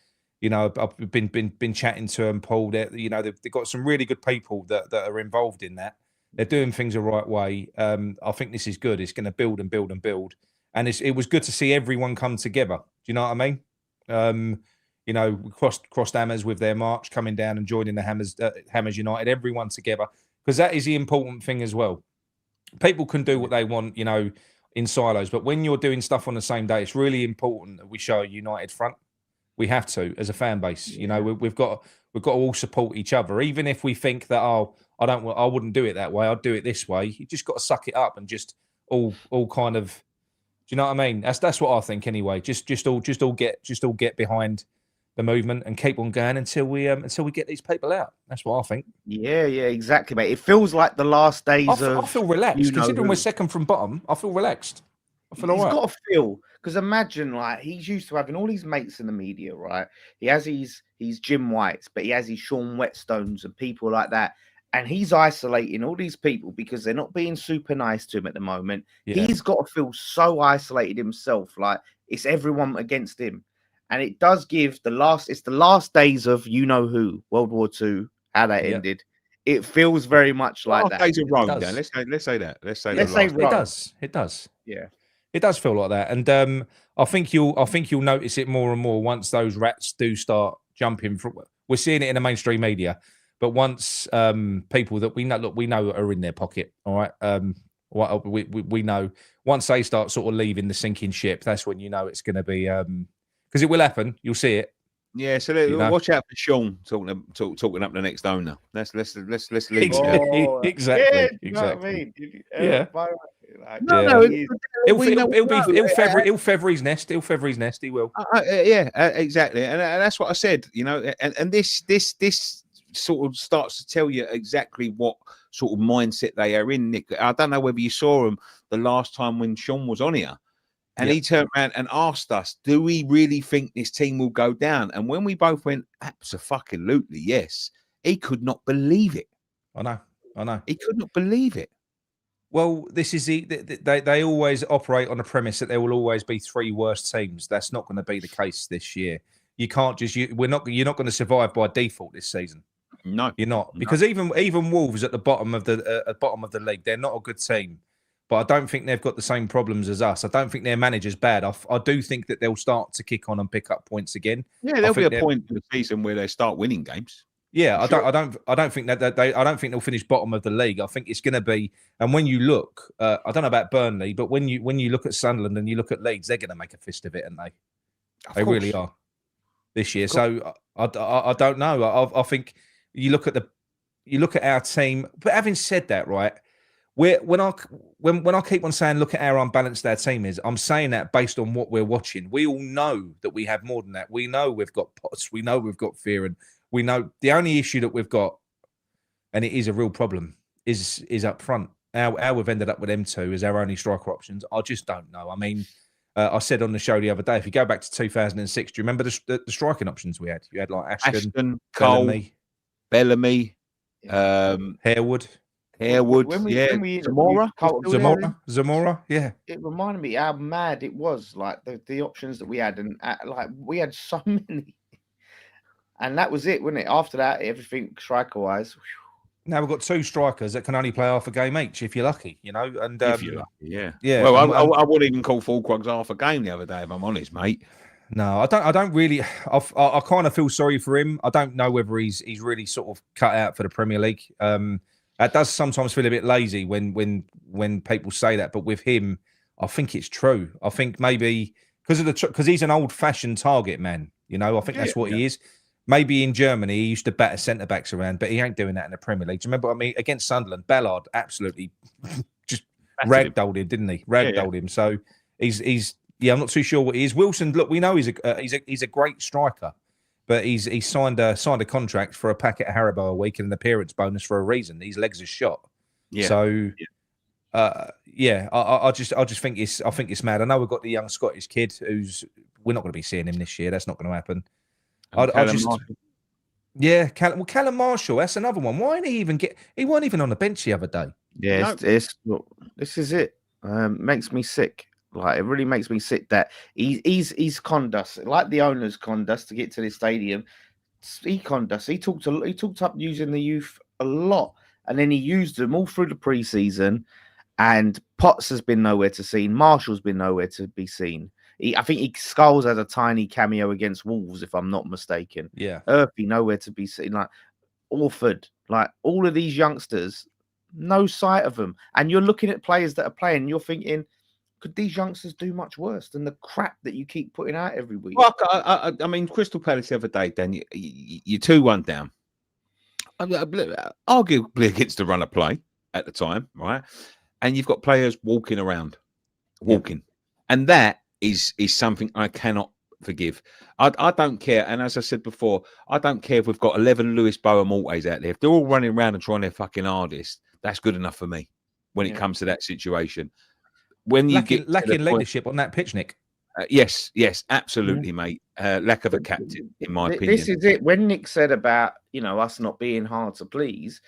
know, I've been chatting to them, Paul. You know, they've got some really good people that are involved in that. They're doing things the right way. I think this is good. It's going to build and build and build. And it was good to see everyone come together. Do you know what I mean? You know, we crossed Hammers with their march, coming down and joining the Hammers United, everyone together, because that is the important thing as well. People can do what they want, you know, in silos, but when you're doing stuff on the same day, it's really important that we show a united front. We have to, as a fan base. You know, we've got to all support each other, even if we think that I wouldn't do it that way. I'd do it this way. You just got to suck it up and just all kind of. Do you know what I mean? That's what I think anyway. Just all get behind the movement and keep on going until we get these people out. That's what I think. Yeah, exactly, mate. It feels like the last days I feel relaxed. Considering we're second from bottom, I feel relaxed. I feel all right. He's got to feel, because imagine, like, he's used to having all these mates in the media, right? He has his Jim Whites, but he has his Sean Whetstones and people like that. And he's isolating all these people because they're not being super nice to him at the moment. Yeah. He's got to feel so isolated himself, like it's everyone against him. And it does give the last days of you know who, World War II, how that ended. It feels very much like that. Days of Rome, Dan. Let's say that. Let's say Rome. It does. Yeah. It does feel like that. And I think you'll notice it more and more once those rats do start jumping. We're seeing it in the mainstream media. But once people that we know are in their pocket, all right, we know once they start sort of leaving the sinking ship, that's when you know it's going to be because it will happen. You'll see it. Yeah, so watch out for Sean talking up the next owner. Let's leave exactly. Yeah, Exactly. You know what I mean? Yeah. Like, No, he is. He'll feather his nest. He'll feather his nest. He will. Exactly, and that's what I said. You know, and this sort of starts to tell you exactly what sort of mindset they are in, Nick. I don't know whether you saw him the last time when Sean was on here, and he turned around and asked us, "Do we really think this team will go down?" And when we both went, "Absolutely, yes," he could not believe it. I know. He could not believe it. Well, this is they always operate on the premise that there will always be 3 worst teams. That's not going to be the case this year. You can't just you're not going to survive by default this season. No, you're not, because even Wolves at the bottom of the league, they're not a good team. But I don't think they've got the same problems as us. I don't think their manager's bad. I do think that they'll start to kick on and pick up points again. Yeah, there'll be a point in the season where they start winning games. Yeah, I don't think I don't think they'll finish bottom of the league. I think it's going to be, and when you look, I don't know about Burnley, but when you look at Sunderland and you look at Leeds, they're going to make a fist of it, aren't they? They really are this year. So I don't know. I think you look at our team. But having said that, right, when I keep on saying look at how unbalanced our team is, I'm saying that based on what we're watching. We all know that we have more than that. We know we've got Potts. We know we've got Fear, and we know the only issue that we've got, and it is a real problem, is up front. How we've ended up with them 2 as our only striker options, I just don't know. I mean, I said on the show the other day, if you go back to 2006, do you remember the striking options we had? You had like Ashton, Cole, Bellamy, Harewood. Zamora, yeah. It reminded me how mad it was, like the options that we had, and like we had so many. And that was it, wasn't it? After that, everything striker-wise. Now we've got 2 strikers that can only play half a game each, if you're lucky, you know. And if you're lucky, yeah. Well, I wouldn't even call Fulcrogs half a game the other day, if I'm honest, mate. No, I don't really. I kind of feel sorry for him. I don't know whether he's really sort of cut out for the Premier League. That does sometimes feel a bit lazy when people say that, but with him, I think it's true. I think maybe because he's an old-fashioned target man. You know, I think that's what he is. Maybe in Germany, he used to batter centre-backs around, but he ain't doing that in the Premier League. Do you remember what I mean? Against Sunderland, Ballard absolutely just ragdolled him, didn't he? Ragdolled him. So he's I'm not too sure what he is. Wilson, look, we know he's a great striker, but he's signed a contract for a packet of Haribo a week and an appearance bonus for a reason. His legs are shot. Yeah. So, I just think it's mad. I know we've got the young Scottish kid we're not going to be seeing him this year. That's not going to happen. Callum Marshall, that's another one. Why didn't he even he weren't even on the bench the other day. Yeah, this is it. Makes me sick. Like, it really makes me sick that he's conned us, like the owners conned us to get to this stadium. He conned us. He talked up using the youth a lot, and then he used them all through the preseason. And Potts has been nowhere to see. Marshall's been nowhere to be seen. I think Skulls has a tiny cameo against Wolves, if I'm not mistaken. Yeah. Earthy, nowhere to be seen. Like Orford, like all of these youngsters, no sight of them. And you're looking at players that are playing, and you're thinking, could these youngsters do much worse than the crap that you keep putting out every week? Well, I mean, Crystal Palace the other day, Dan, you're 2-1 down. Arguably against the run of play at the time, right? And you've got players walking around. And that is something I cannot forgive. I don't care. And as I said before, I don't care if we've got 11 Lewis Bowen Maltes out there. If they're all running around and trying their fucking hardest, that's good enough for me when it comes to that situation. When you get lacking leadership on that pitch, Nick. Yes, absolutely, mate. Lack of a captain, in my opinion. This is it. When Nick said about us not being hard to please,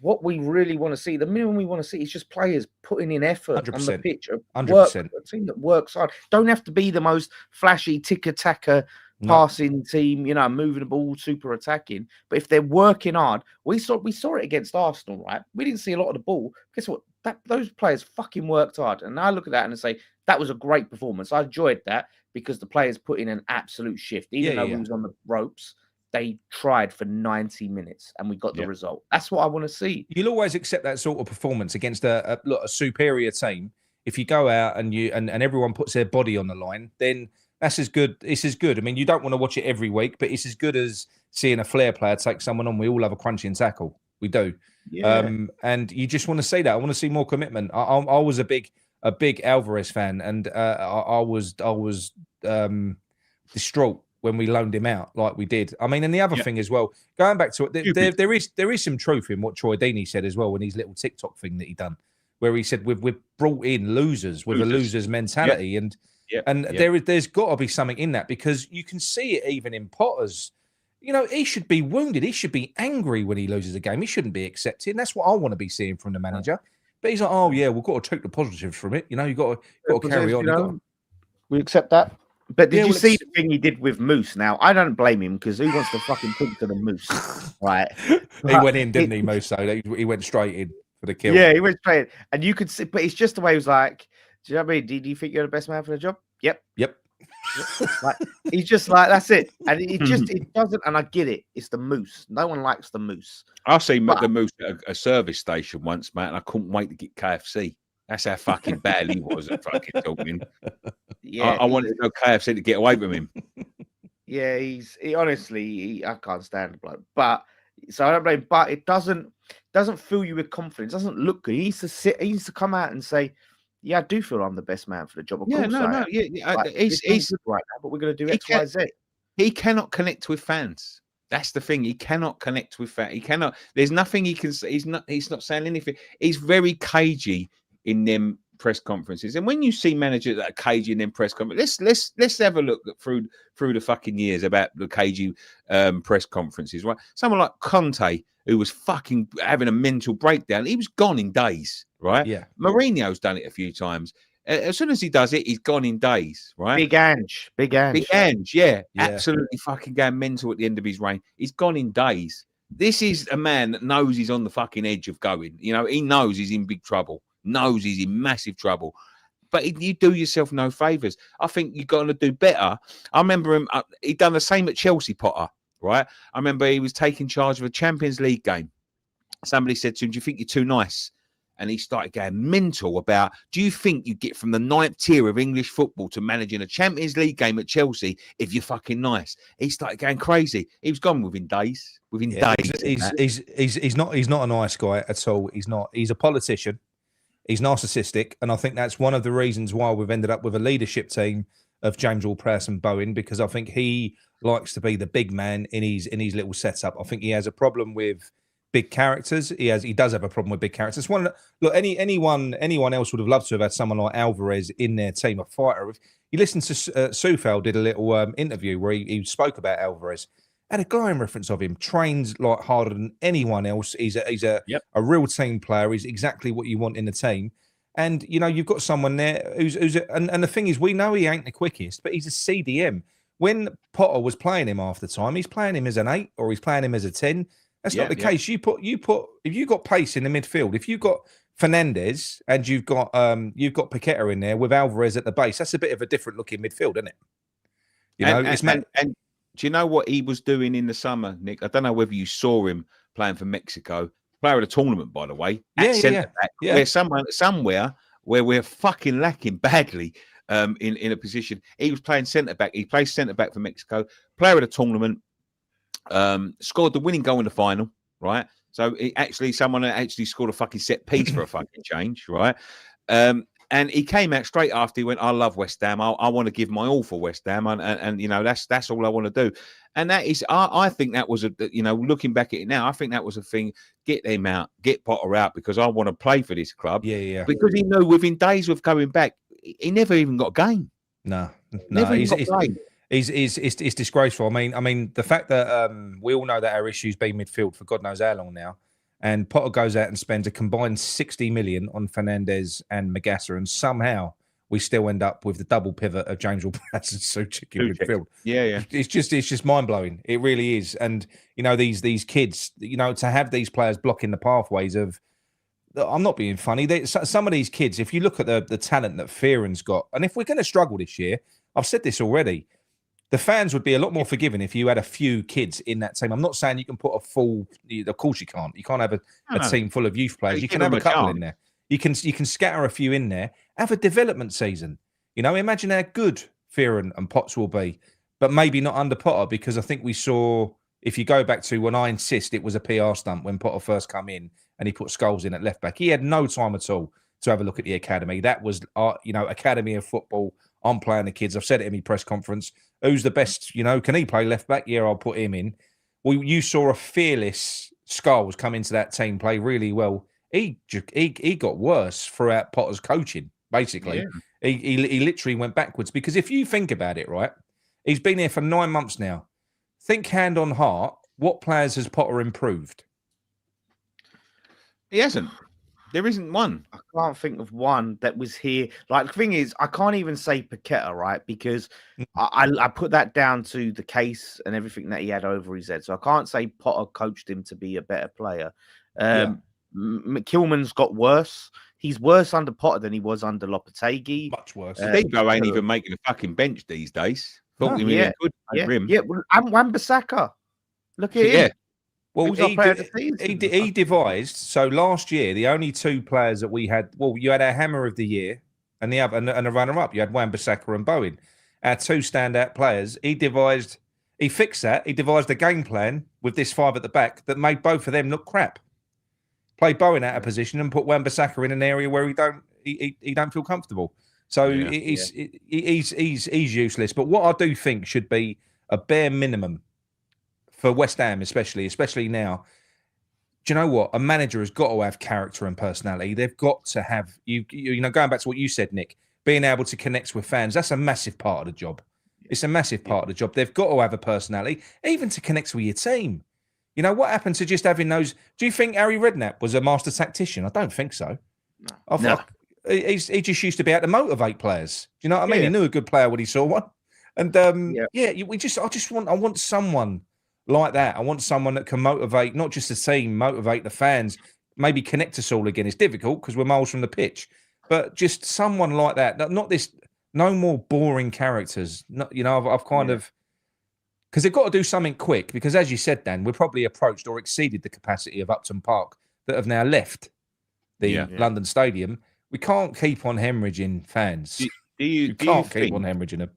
what we really want to see, the minimum we want to see, is just players putting in effort 100%, on the pitch. 100%. A team that works hard. Don't have to be the most flashy tick-attacker passing team, moving the ball, super attacking. But if they're working hard, we saw it against Arsenal, right? We didn't see a lot of the ball. Guess what? Those players fucking worked hard. And I look at that and say, that was a great performance. I enjoyed that because the players put in an absolute shift. Even though we was on the ropes, they tried for 90 minutes and we got the result. That's what I want to see. You'll always accept that sort of performance against a superior team. If you go out and everyone puts their body on the line, then that's as good. It's as good. I mean, you don't want to watch it every week, but it's as good as seeing a flair player take someone on. We all have a crunching tackle. We do. Yeah. And you just want to see that. I want to see more commitment. I was a big a big Alvarez fan, and I was distraught when we loaned him out like we did. I mean, and the other thing as well, going back to it, there is some truth in what Troy Deeney said as well in his little TikTok thing that he done, where he said we've brought in losers with a loser's mentality, and there's got to be something in that, because you can see it even in Potter's. You know, he should be wounded. He should be angry when he loses a game. He shouldn't be accepting. That's what I want to be seeing from the manager. But he's like, oh yeah, we've got to take the positives from it. You know, you've got to carry on. We accept that. But did you see the thing he did with Moose? Now, I don't blame him, because who wants to fucking talk to the Moose, right? He went in, didn't he, Moose? So he went straight in for the kill. Yeah, he went straight in. And you could see, but it's just the way he was like, do you know what I mean? Do you think you're the best man for the job? Yep. Like, he's just like, that's it. And it doesn't, and I get it. It's the Moose. No one likes the Moose. I seen the Moose at a service station once, mate, and I couldn't wait to get KFC. That's how fucking bad he was at fucking talking. Yeah, I wanted to go KFC to get away from him. Yeah, he honestly, I can't stand the bloke. But so I don't blame. But it doesn't fill you with confidence. It doesn't look good. He needs to come out and say, "Yeah, I do feel I'm the best man for the job." Of course, like, he's good right now, but we're going to do X, Y, Z. He cannot connect with fans. That's the thing. He cannot connect with fans. He cannot. There's nothing he can say. He's not saying anything. He's very cagey in them press conferences. And when you see managers that are cagey in them press conferences, let's have a look through the fucking years about the cagey press conferences, right? Someone like Conte, who was fucking having a mental breakdown, he was gone in days, right? Yeah. Mourinho's done it a few times. As soon as he does it, he's gone in days, right? Big Ange, yeah. Absolutely fucking going mental at the end of his reign. He's gone in days. This is a man that knows he's on the fucking edge of going. You know, he knows he's in big trouble, knows he's in massive trouble. But you do yourself no favours. I think you've got to do better. I remember him, he'd done the same at Chelsea, Potter, right? I remember he was taking charge of a Champions League game. Somebody said to him, "Do you think you're too nice?" And he started going mental about, do you think you get from the 9th tier of English football to managing a Champions League game at Chelsea if you're fucking nice? He started going crazy. He was gone within days. He's not a nice guy at all. He's not. He's a politician. He's narcissistic. And I think that's one of the reasons why we've ended up with a leadership team of James Ward-Prowse and Bowen, because I think he likes to be the big man in his little setup. I think he has a problem with big characters. He does have a problem with big characters. Anyone else would have loved to have had someone like Alvarez in their team, a fighter. If you listen to Sufal did a little interview where he spoke about Alvarez. Had a glowing reference of him. Trains like harder than anyone else. He's a real team player. He's exactly what you want in the team. And you know, you've got someone there and the thing is, we know he ain't the quickest, but he's a CDM. When Potter was playing him half the time, he's playing him as an 8 or he's playing him as a 10. That's not the case. You put if you've got pace in the midfield, if you've got Fernandez and you've got Paqueta in there with Alvarez at the base, that's a bit of a different looking midfield, isn't it? You know, and do you know what he was doing in the summer, Nick? I don't know whether you saw him playing for Mexico, player of the tournament, by the way. Centre back, where somewhere where we're fucking lacking badly in a position. He was playing centre back. He plays centre back for Mexico, player of the tournament. Scored the winning goal in the final, right? So someone actually scored a fucking set piece for a fucking change, right? And he came out straight after. He went, "I love West Ham. I want to give my all for West Ham, and you know that's all I want to do." And that is, I think that was looking back at it now, I think that was a thing. Get them out, get Potter out, because I want to play for this club. Yeah. Because he knew within days of going back, he never even got a game. No. It's disgraceful. I mean, the fact that we all know that our issue's been midfield for God knows how long now, and Potter goes out and spends a combined 60 million on Fernandez and Magassa, and somehow we still end up with the double pivot of James Ward-Prowse and Souček in midfield. Yeah. It's just mind blowing. It really is. And you know, these kids, you know, to have these players blocking the pathways of. I'm not being funny. Some of these kids, if you look at the talent that Fearon's got, and if we're going to struggle this year, I've said this already. The fans would be a lot more forgiving if you had a few kids in that team. I'm not saying you can put a full. Of course, you can't. You can't have a team full of youth players. You can have a couple in there. You can scatter a few in there. Have a development season. You know, imagine how good Fearon and Potts will be, but maybe not under Potter, because I think we saw. If you go back to when I insist it was a PR stunt when Potter first come in and he put Scholes in at left back, he had no time at all to have a look at the academy. That was, academy of football. I'm playing the kids. I've said it in my press conference. Who's the best? Can he play left back? Yeah, I'll put him in. Well, you saw a fearless Scarles come into that team, play really well. He got worse throughout Potter's coaching. Basically, he literally went backwards, because if you think about it, right, he's been here for 9 months now. Think hand on heart, what players has Potter improved? He hasn't. There isn't one. I can't think of one that was here. Like, the thing is, I can't even say Paqueta, right? Because I put that down to the case and everything that he had over his head. So I can't say Potter coached him to be a better player. McKillman's got worse. He's worse under Potter than he was under Lopetegui. Much worse. Debo ain't even making a fucking bench these days. 40 million good. Well, and Wan-Bissaka. Look at him. Well, he devised. So last year, the only 2 players that we had, you had our hammer of the year and the other, and a runner-up. You had Wan-Bissaka and Bowen. Our 2 standout players. He fixed that. He devised a game plan with this 5 at the back that made both of them look crap. Play Bowen out of position and put Wan-Bissaka in an area where he don't feel comfortable. So he's useless. But what I do think should be a bare minimum for West Ham, especially now. Do you know what? A manager has got to have character and personality. They've got to have going back to what you said, Nick, being able to connect with fans. That's a massive part of the job. It's a massive part of the job. They've got to have a personality, even to connect with your team. What happened to just having those? Do you think Harry Redknapp was a master tactician? I don't think so. No. He just used to be able to motivate players. Do you know what I mean? He knew a good player when he saw one. And I want someone like that. I want someone that can motivate not just the team, motivate the fans, maybe connect us all again. It's difficult because we're miles from the pitch, but just someone like that. Not this. No more boring characters. I've kind of. Because they've got to do something quick, because as you said, Dan, we're probably approached or exceeded the capacity of Upton Park that have now left the London Stadium. We can't keep on hemorrhaging fans. We can't keep on hemorrhaging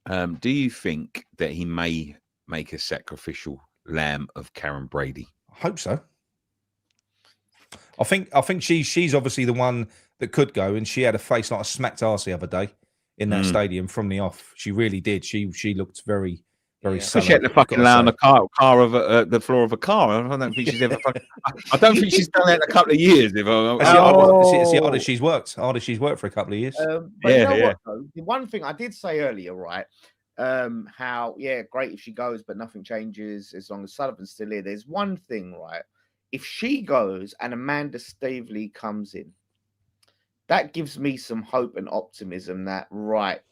them. Do you think that he may make a sacrificial lamb of Karen Brady? I hope so. I think she's obviously the one that could go, and she had a face like a smacked arse the other day in that stadium from the off. She really did. She looked very... Very she had to fucking lay on the the floor of a car. I don't think she's ever. I don't think she's done that in a couple of years. It's the hardest she's worked. Hardest she's worked for a couple of years. What, though? The one thing I did say earlier, right? How great if she goes, but nothing changes as long as Sullivan's still here. There's one thing, right? If she goes and Amanda Staveley comes in, that gives me some hope and optimism that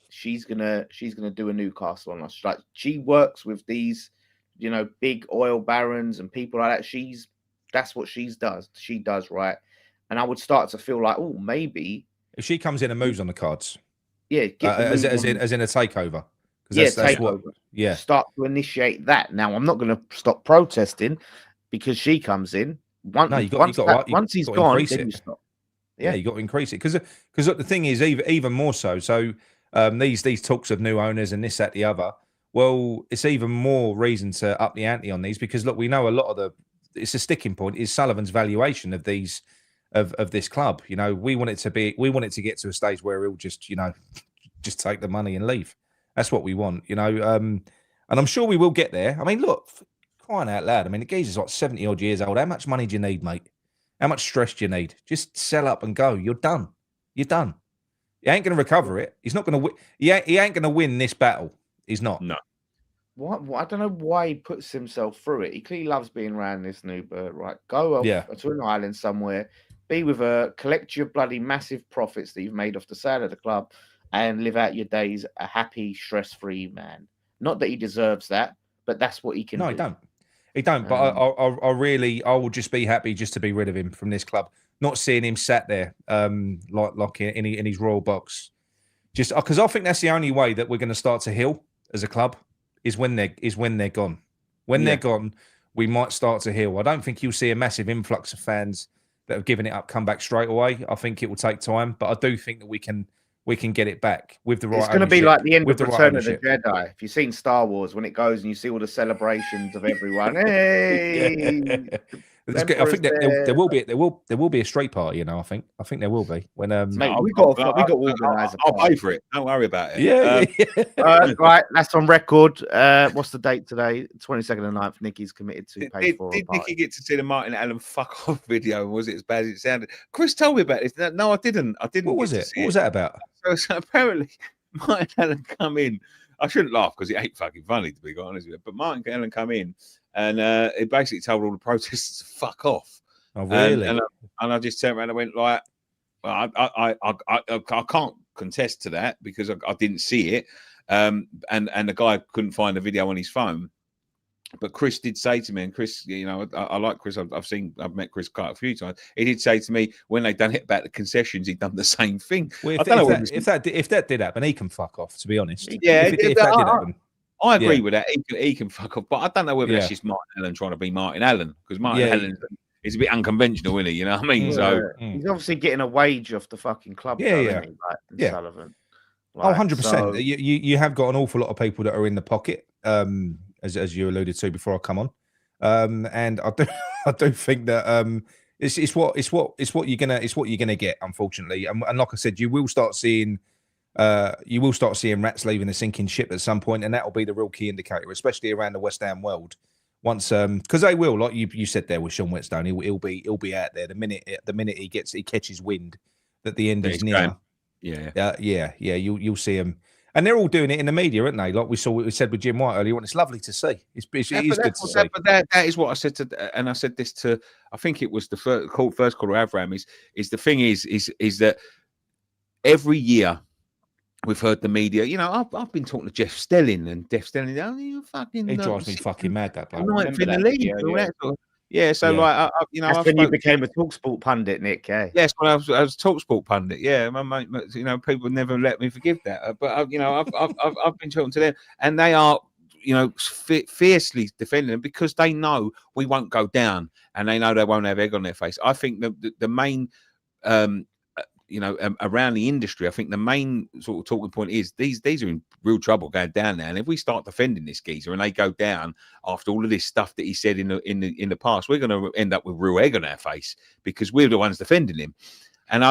she's gonna do a Newcastle on us. Like, she works with these, big oil barons and people like that. That's what she does, right? And I would start to feel like, maybe if she comes in and moves on the cards, as in a takeover. That's takeover. Start to initiate that. Now, I'm not going to stop protesting because she comes in. Once he's gone, then you stop. Yeah, you got to increase it because the thing is even more so. So these talks of new owners and this, that, the other. Well, it's even more reason to up the ante on these, because look, we know a lot of it's a sticking point is Sullivan's valuation of these of this club. We want it to get to a stage where he'll just just take the money and leave. That's what we want. And I'm sure we will get there. I mean, look, crying out loud. I mean, the geezer's like 70 odd years old. How much money do you need, mate? How much stress do you need? Just sell up and go. You're done. You're done. He ain't going to recover it. He's not going to win. He ain't going to win this battle. He's not. No. What? I don't know why he puts himself through it. He clearly loves being around this new bird, right? Go off to an island somewhere, be with her, collect your bloody massive profits that you've made off the sale of the club, and live out your days a happy, stress-free man. Not that he deserves that, but that's what he can do. No, he don't. He don't, but I will just be happy just to be rid of him from this club. Not seeing him sat there, like in his royal box, just because I think that's the only way that we're going to start to heal as a club is when they're gone. When they're gone, we might start to heal. I don't think you'll see a massive influx of fans that have given it up come back straight away. I think it will take time, but I do think that we can get it back with the right. It's going to be like the end of Return of the Jedi. If you've seen Star Wars, when it goes and you see all the celebrations of everyone, hey, I think that there will be a street party. You know, I think there will be when Mate, we got to organise a I'll party. pay for it. Don't worry about it. Yeah. Right, that's on record. What's the date today? 22nd of 9th. Nikki's committed to pay for a Did party. Nicky get to see the Martin Allen fuck off video? Was it as bad as it sounded? Chris told me about this. No, I didn't. What was it? What was that about? So apparently, Martin Allen come in. I shouldn't laugh because it ain't fucking funny, to be quite honest with you. But Martin Allen come in and he basically told all the protesters to fuck off. Oh, really? And I just turned around and went like, well, I can't contest to that because I didn't see it. And the guy couldn't find the video on his phone. But Chris did say to me, and Chris, you know, I like Chris. I've met Chris quite a few times. He did say to me when they done it about the concessions, he'd done the same thing. Well, if that did happen, he can fuck off. To be honest, yeah, if that did happen, I agree with that. He can fuck off, but I don't know whether that's just Martin Allen trying to be Martin Allen because Martin Allen is a bit unconventional, isn't he? You know what I mean? So he's obviously getting a wage off the fucking club. Isn't he? Like, Sullivan. Like, 100%. You have got an awful lot of people that are in the pocket. As you alluded to before I come on, and I do think that it's what you're gonna get, unfortunately, and like I said, you will start seeing rats leaving a sinking ship at some point, and that will be the real key indicator, especially around the West Ham world. Once, because they will, like you said there with Sean Whetstone, he'll be out there the minute he catches wind that the end is near. You'll see him. And they're all doing it in the media, aren't they? Like we said with Jim White earlier on. It's lovely to see. It is good to see. But that is what I said to, and I said this to. I think it was the first call of Avram. Is the thing is that every year we've heard the media. You know, I've been talking to Jeff Stelling, and Jeff Stelling, you fucking. He drives me fucking mad. That bloke. Ninth in the league. Yeah, so like that's when you became a TalkSport pundit, Nick. Yes, when I was a TalkSport pundit. Yeah, my mate, you know, people never let me forgive that. But I've been talking to them, and they are, you know, fiercely defending them because they know we won't go down, and they know they won't have egg on their face. I think the main, around the industry, I think the main sort of talking point is these are in real trouble going down now. And if we start defending this geezer and they go down after all of this stuff that he said in the past, we're going to end up with real egg on our face because we're the ones defending him. And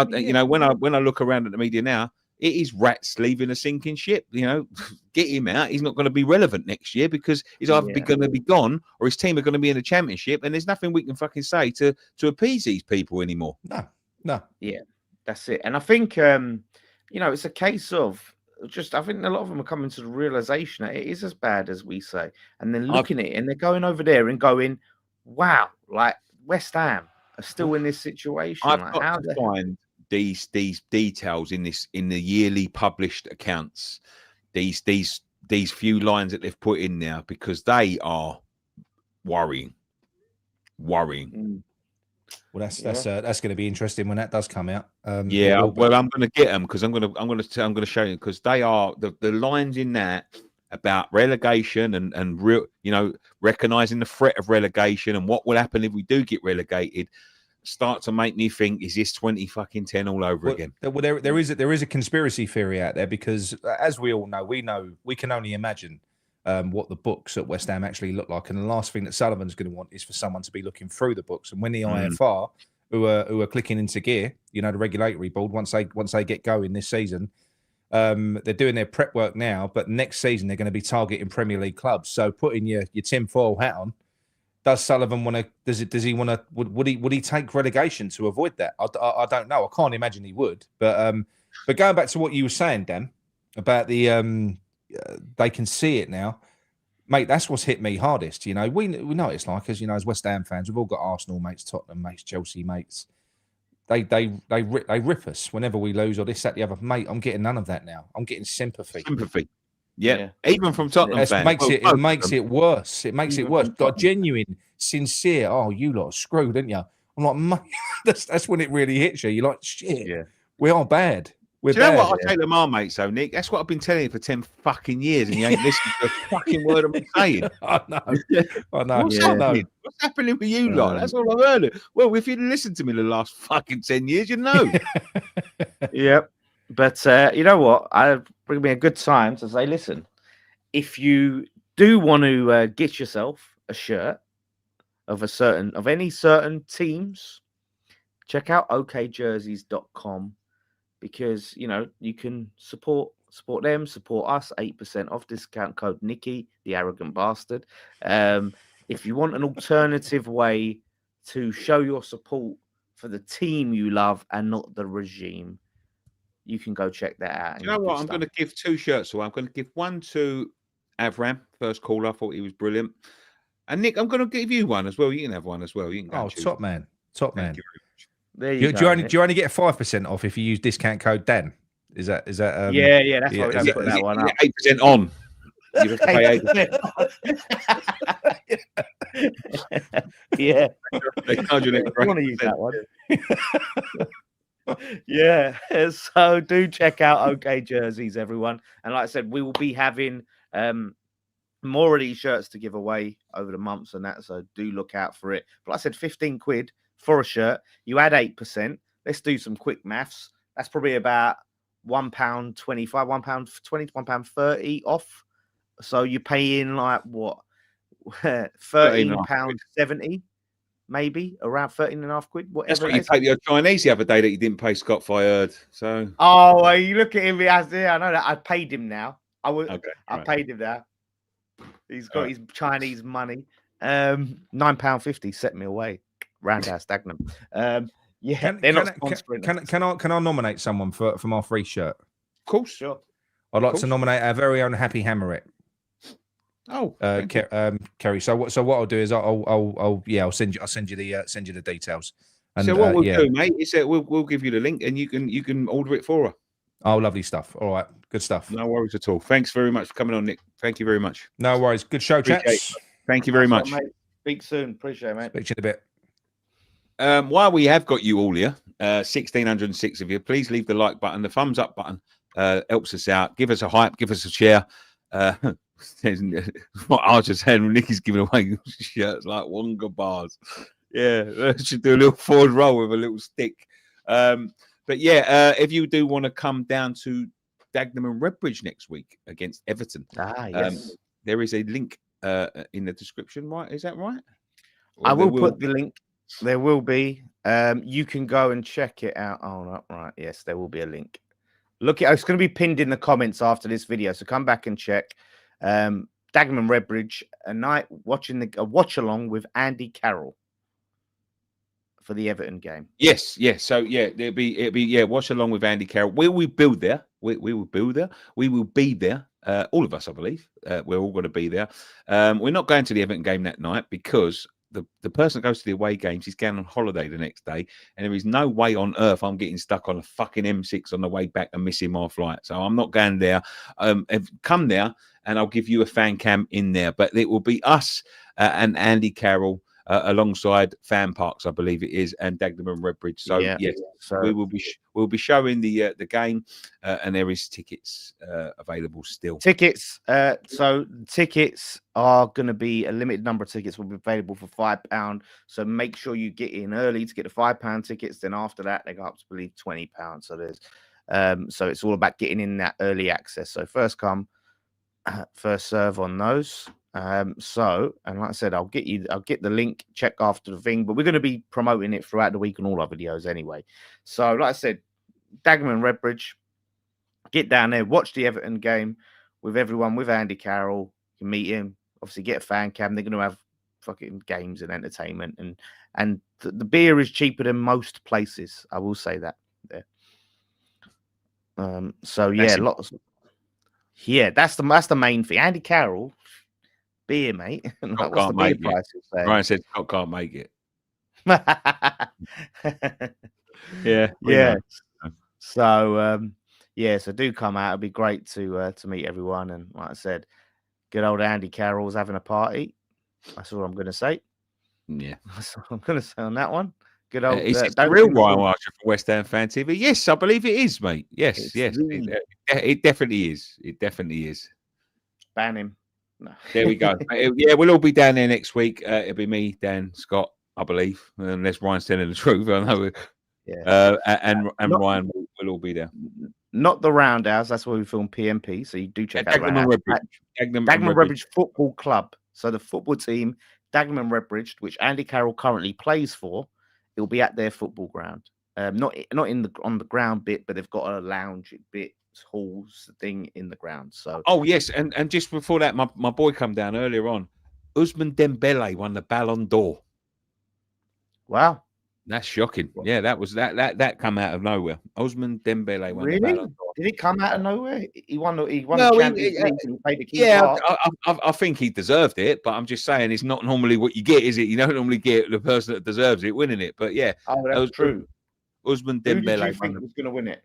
when I look around at the media now, it is rats leaving a sinking ship. You know, get him out. He's not going to be relevant next year because he's either going to be gone or his team are going to be in the championship. And there's nothing we can fucking say to appease these people anymore. No. Yeah. That's it. And I think, it's a case of I think a lot of them are coming to the realization that it is as bad as we say. And then looking at it and they're going over there and going, wow, like West Ham are still in this situation. I've got to find these details in the yearly published accounts, these few lines that they've put in there because they are worrying. Well, that's going to be interesting when that does come out. I'm going to get them because I'm going to show you because they are the lines in that about relegation and real, recognizing the threat of relegation and what will happen if we do get relegated. Start to make me think: is this 2010 all over again? Well, there is a conspiracy theory out there because, as we all know, we can only imagine what the books at West Ham actually look like. And the last thing that Sullivan's going to want is for someone to be looking through the books. And when the IFR, who are clicking into gear, the regulatory board, once they get going this season, they're doing their prep work now. But next season they're going to be targeting Premier League clubs. So putting your tinfoil hat on, does Sullivan want to? Does he want to? Would he take relegation to avoid that? I don't know. I can't imagine he would. But going back to what you were saying, Dan, about the they can see it now, mate. That's what's hit me hardest. We know what it's like as West Ham fans. We've all got Arsenal mates, Tottenham mates, Chelsea mates. They rip us whenever we lose or this, that, the other. Mate, I'm getting none of that now. I'm getting sympathy. Yeah. Even from Tottenham fans. It makes it worse. It makes it worse. Like genuine, sincere. Oh, you lot are screwed, didn't you? I'm like, mate, that's when it really hits you. You're like, shit. Yeah. We are bad. Do you know what I take them on, mate? So, Nick, that's what I've been telling you for 10 fucking years, and you ain't listening to a fucking word I'm saying. I know. What's happening with you lot? That's all I've heard. Well, if you'd listened to me the last fucking 10 years, you'd know. Yep. But you know what? I bring me a good time to say, listen, if you do want to get yourself a shirt, of any certain teams, check out okjerseys.com, because you can support them, support us. 8% off, discount code Nicky, the arrogant bastard. If you want an alternative way to show your support for the team you love and not the regime, you can go check that out. Do you know what? I'm going to give 2 shirts away. I'm going to give one to Avram, first caller. I thought he was brilliant. And Nick, I'm going to give you one as well. You can have one as well. You can go. Oh, top man. Top man. Thank you very much. There you go. Do you only get 5% off if you use discount code Dan? Is that yeah, that's why we don't put that one up. 8% on. You have to pay 8%. Yeah. They charge you an extra I want to use 8%. that one. Yeah. So do check out OK Jerseys, everyone. And like I said, we will be having more of these shirts to give away over the months and that. So do look out for it. But like I said, 15 quid for a shirt. You add 8%. Let's do some quick maths. That's probably about £1.25, £1.20, £1.30 off. So you're paying like what? £13.70, maybe around 13.5 quid. Whatever. That's what you paid your Chinese the other day that you didn't pay Scott, I heard. So well, you look at him as I know that I paid him now. I paid him now. He's got his Chinese money. £9.50 set me away. Roundhouse Dagenham. Yeah, they're not sponsoring. Can I nominate someone for my free shirt? Of course, sure. I'd like to nominate our very own Happy Hammerette. Oh, Kerry. So what I'll do is I'll send you the details. And, so what we'll do, mate, is that we'll give you the link and you can order it for her. Oh, lovely stuff. All right, good stuff. No worries at all. Thanks very much for coming on, Nick. Thank you very much. No worries. Good show, chaps. Thank you very much. Mate. Speak soon. Appreciate it, mate. Speak to you in a bit. While we have got you all here, 1,606 of you, please leave the like button, the thumbs up button. Helps us out. Give us a hype. Give us a share. What I just said, Nicky's giving away shirts like Wonga bars. Yeah, should do a little forward roll with a little stick. But yeah, if you do want to come down to Dagenham and Redbridge next week against Everton, yes. There is a link in the description. Right? Is that right? I will put the link. There will be. You can go and check it out. Oh, no, right. Yes, there will be a link. Look, it's going to be pinned in the comments after this video, so come back and check. Dagenham and Redbridge, a night watching a watch along with Andy Carroll for the Everton game. Yes. So yeah, it'll be watch along with Andy Carroll. We will build there. We will build there. We will be there. All of us, I believe. We're all going to be there. We're not going to the Everton game that night because the person that goes to the away games, he's going on holiday the next day, and there is no way on earth I'm getting stuck on a fucking M6 on the way back and missing my flight. So I'm not going there. Come there, and I'll give you a fan cam in there. But it will be us and Andy Carroll alongside Fan Parks, I believe it is, and Dagenham and Redbridge. So yes, we'll be showing the game, and there is tickets available still. Tickets. So tickets are going to be a limited number of tickets will be available for £5. So make sure you get in early to get the £5 tickets. Then after that, they go up to I believe £20. So there's so it's all about getting in that early access. So first come, first serve on those. And like I said, I'll get the link, check after the thing, but we're going to be promoting it throughout the week on all our videos anyway. So like I said, Dagenham and Redbridge, get down there, watch the Everton game with everyone, with Andy Carroll. You can meet him, obviously get a fan cam. They're going to have fucking games and entertainment, and the beer is cheaper than most places. I will say that there. So yeah, lots. Yeah, that's the main thing. Andy Carroll. Beer, mate. Like, what's the beer prices? Ryan said Scott can't make it. Yeah. So so do come out. It'd be great to meet everyone. And like I said, good old Andy Carroll's having a party. That's all I'm going to say. Yeah, that's all I'm going to say on that one. Good old. Is it the real Ryan Archer for West Ham Fan TV? Yes, I believe it is, mate. Yes, it definitely is. It definitely is. Ban him. No. There we go. Yeah, we'll all be down there next week. It'll be me, Dan, Scott, I believe, unless Ryan's telling the truth. I know. And Ryan will all be there. Not the Roundhouse. That's where we film PMP. So you do check out Dagenham and Redbridge. Dagenham and Redbridge Football Club. So the football team, Dagenham Redbridge, which Andy Carroll currently plays for, it will be at their football ground. Not in the on the ground bit, but they've got a lounge bit, halls thing in the ground. So oh yes, and just before that, my boy come down earlier on. Ousmane Dembele won the Ballon d'Or. wow, That's shocking. Yeah, that come out of nowhere. Ousmane Dembele won the really? Ballon d'Or. Did it come out of nowhere? He won the No, Champions League and he played a key yeah, part. I think he deserved it, but I'm just saying it's not normally what you get, is it? You don't normally get the person that deserves it winning it. But yeah, Oh, that's true. Ousmane Who did Dembele you think was going to win it?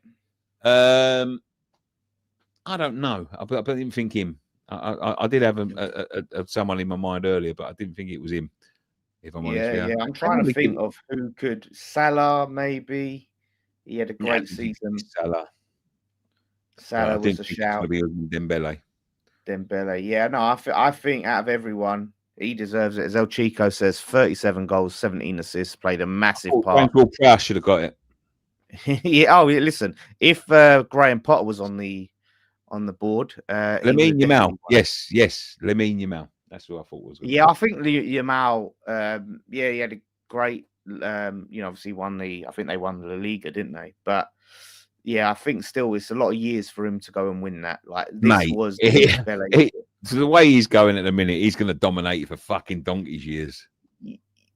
I don't know. I didn't think him. I did have someone in my mind earlier, but I didn't think it was him. If I'm honest with you. I'm trying to think of who could. Salah, maybe. He had a great season. Salah was a shout. Dembele. Yeah, no, I think out of everyone, he deserves it. As El Chico says, 37 goals, 17 assists, played a massive part. Prowse should have got it. Yeah. Oh, listen, if Graham Potter was on the board, Lamine Yamal. Yes, Lamine Yamal. That's who I thought was. Yeah, I think Yamal. He had a great. Obviously won the. I think they won the La Liga, didn't they? But yeah, I think still it's a lot of years for him to go and win that. Like this was so the way he's going at the minute, he's going to dominate for fucking donkey's years.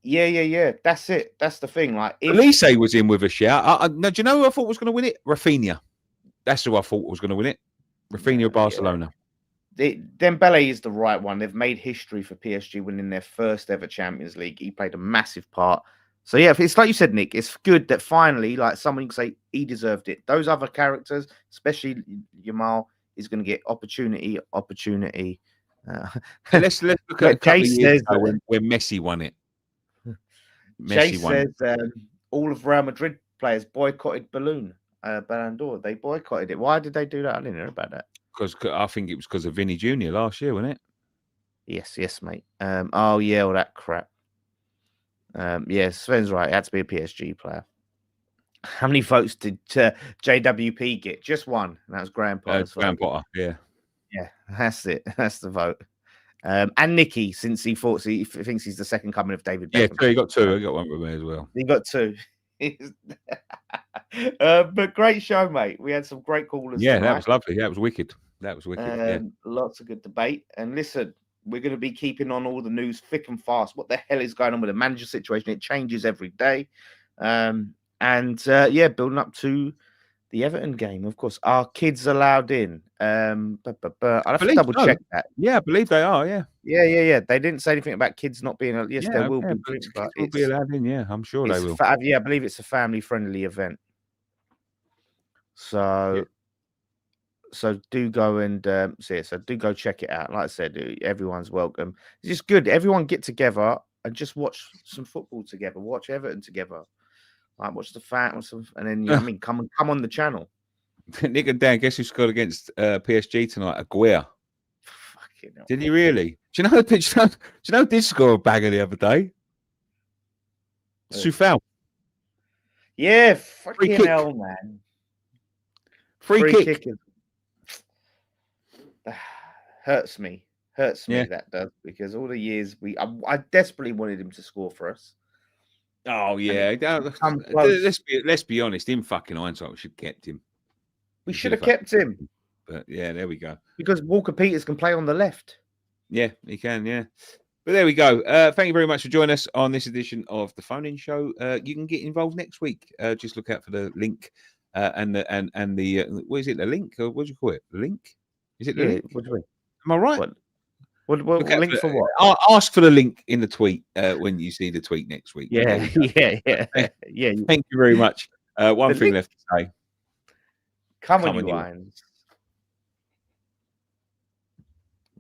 Yeah. That's it. That's the thing. Like, Elise was in with a shout. Now, do you know who I thought was going to win it? Rafinha. That's who I thought was going to win it. Rafinha of Barcelona. Dembele is the right one. They've made history for PSG winning their first ever Champions League. He played a massive part. So yeah, it's like you said, Nick. It's good that finally, like, someone can say he deserved it. Those other characters, especially Yamal, is going to get opportunity. Let's look at Jay says when Messi won it. Jay says all of Real Madrid players boycotted Ballon d'Or. They boycotted it. Why did they do that? I didn't know about that. Because I think it was because of Vinny Jr. last year, wasn't it? Yes, mate. All that crap. Sven's right. It had to be a PSG player. How many votes did JWP get? Just one. And that was Graham Potter. Graham Potter, yeah. Yeah, that's it. That's the vote. And Nicky, since he thinks he's the second coming of David Beckham. Yeah, he got two. I got one with me as well. He got two. But great show, mate. We had some great callers. Yeah, tonight. That was lovely. That was wicked. Lots of good debate. And listen, we're going to be keeping on all the news thick and fast. What the hell is going on with the manager situation? It changes every day. Building up to the Everton game. Of course, are kids allowed in? I'll have to double check that. Yeah, I believe they are. Yeah. They didn't say anything about kids not being. Yes, there will be. But will be allowed in. Yeah, I'm sure they will. I believe it's a family-friendly event. So do go and see it. So do go check it out. Like I said, everyone's welcome. It's just good. Everyone get together and just watch some football together. Watch Everton together. Like watch the fans, and then come on the channel. Nick and Dan, guess who scored against PSG tonight? Aguirre. Fucking hell. Did he really? Do you know who did score a banger the other day? Soufal. Yeah, fucking hell, man. Free kick. Hurts me. That does, because all the years I desperately wanted him to score for us. Oh yeah, let's be honest. In fucking hindsight, we should have kept him. We should have kept him. But yeah, there we go. Because Walker Peters can play on the left. Yeah, he can. Yeah, but there we go. Thank you very much for joining us on this edition of the Phone-In Show. You can get involved next week. Just look out for the link and the what is it? The link? Or what do you call it? The link? Is it the link? What do you mean? Am I right? What link for what? Ask for the link in the tweet when you see the tweet next week. Yeah. Thank you very much. One thing left to say. Come on, you Lions.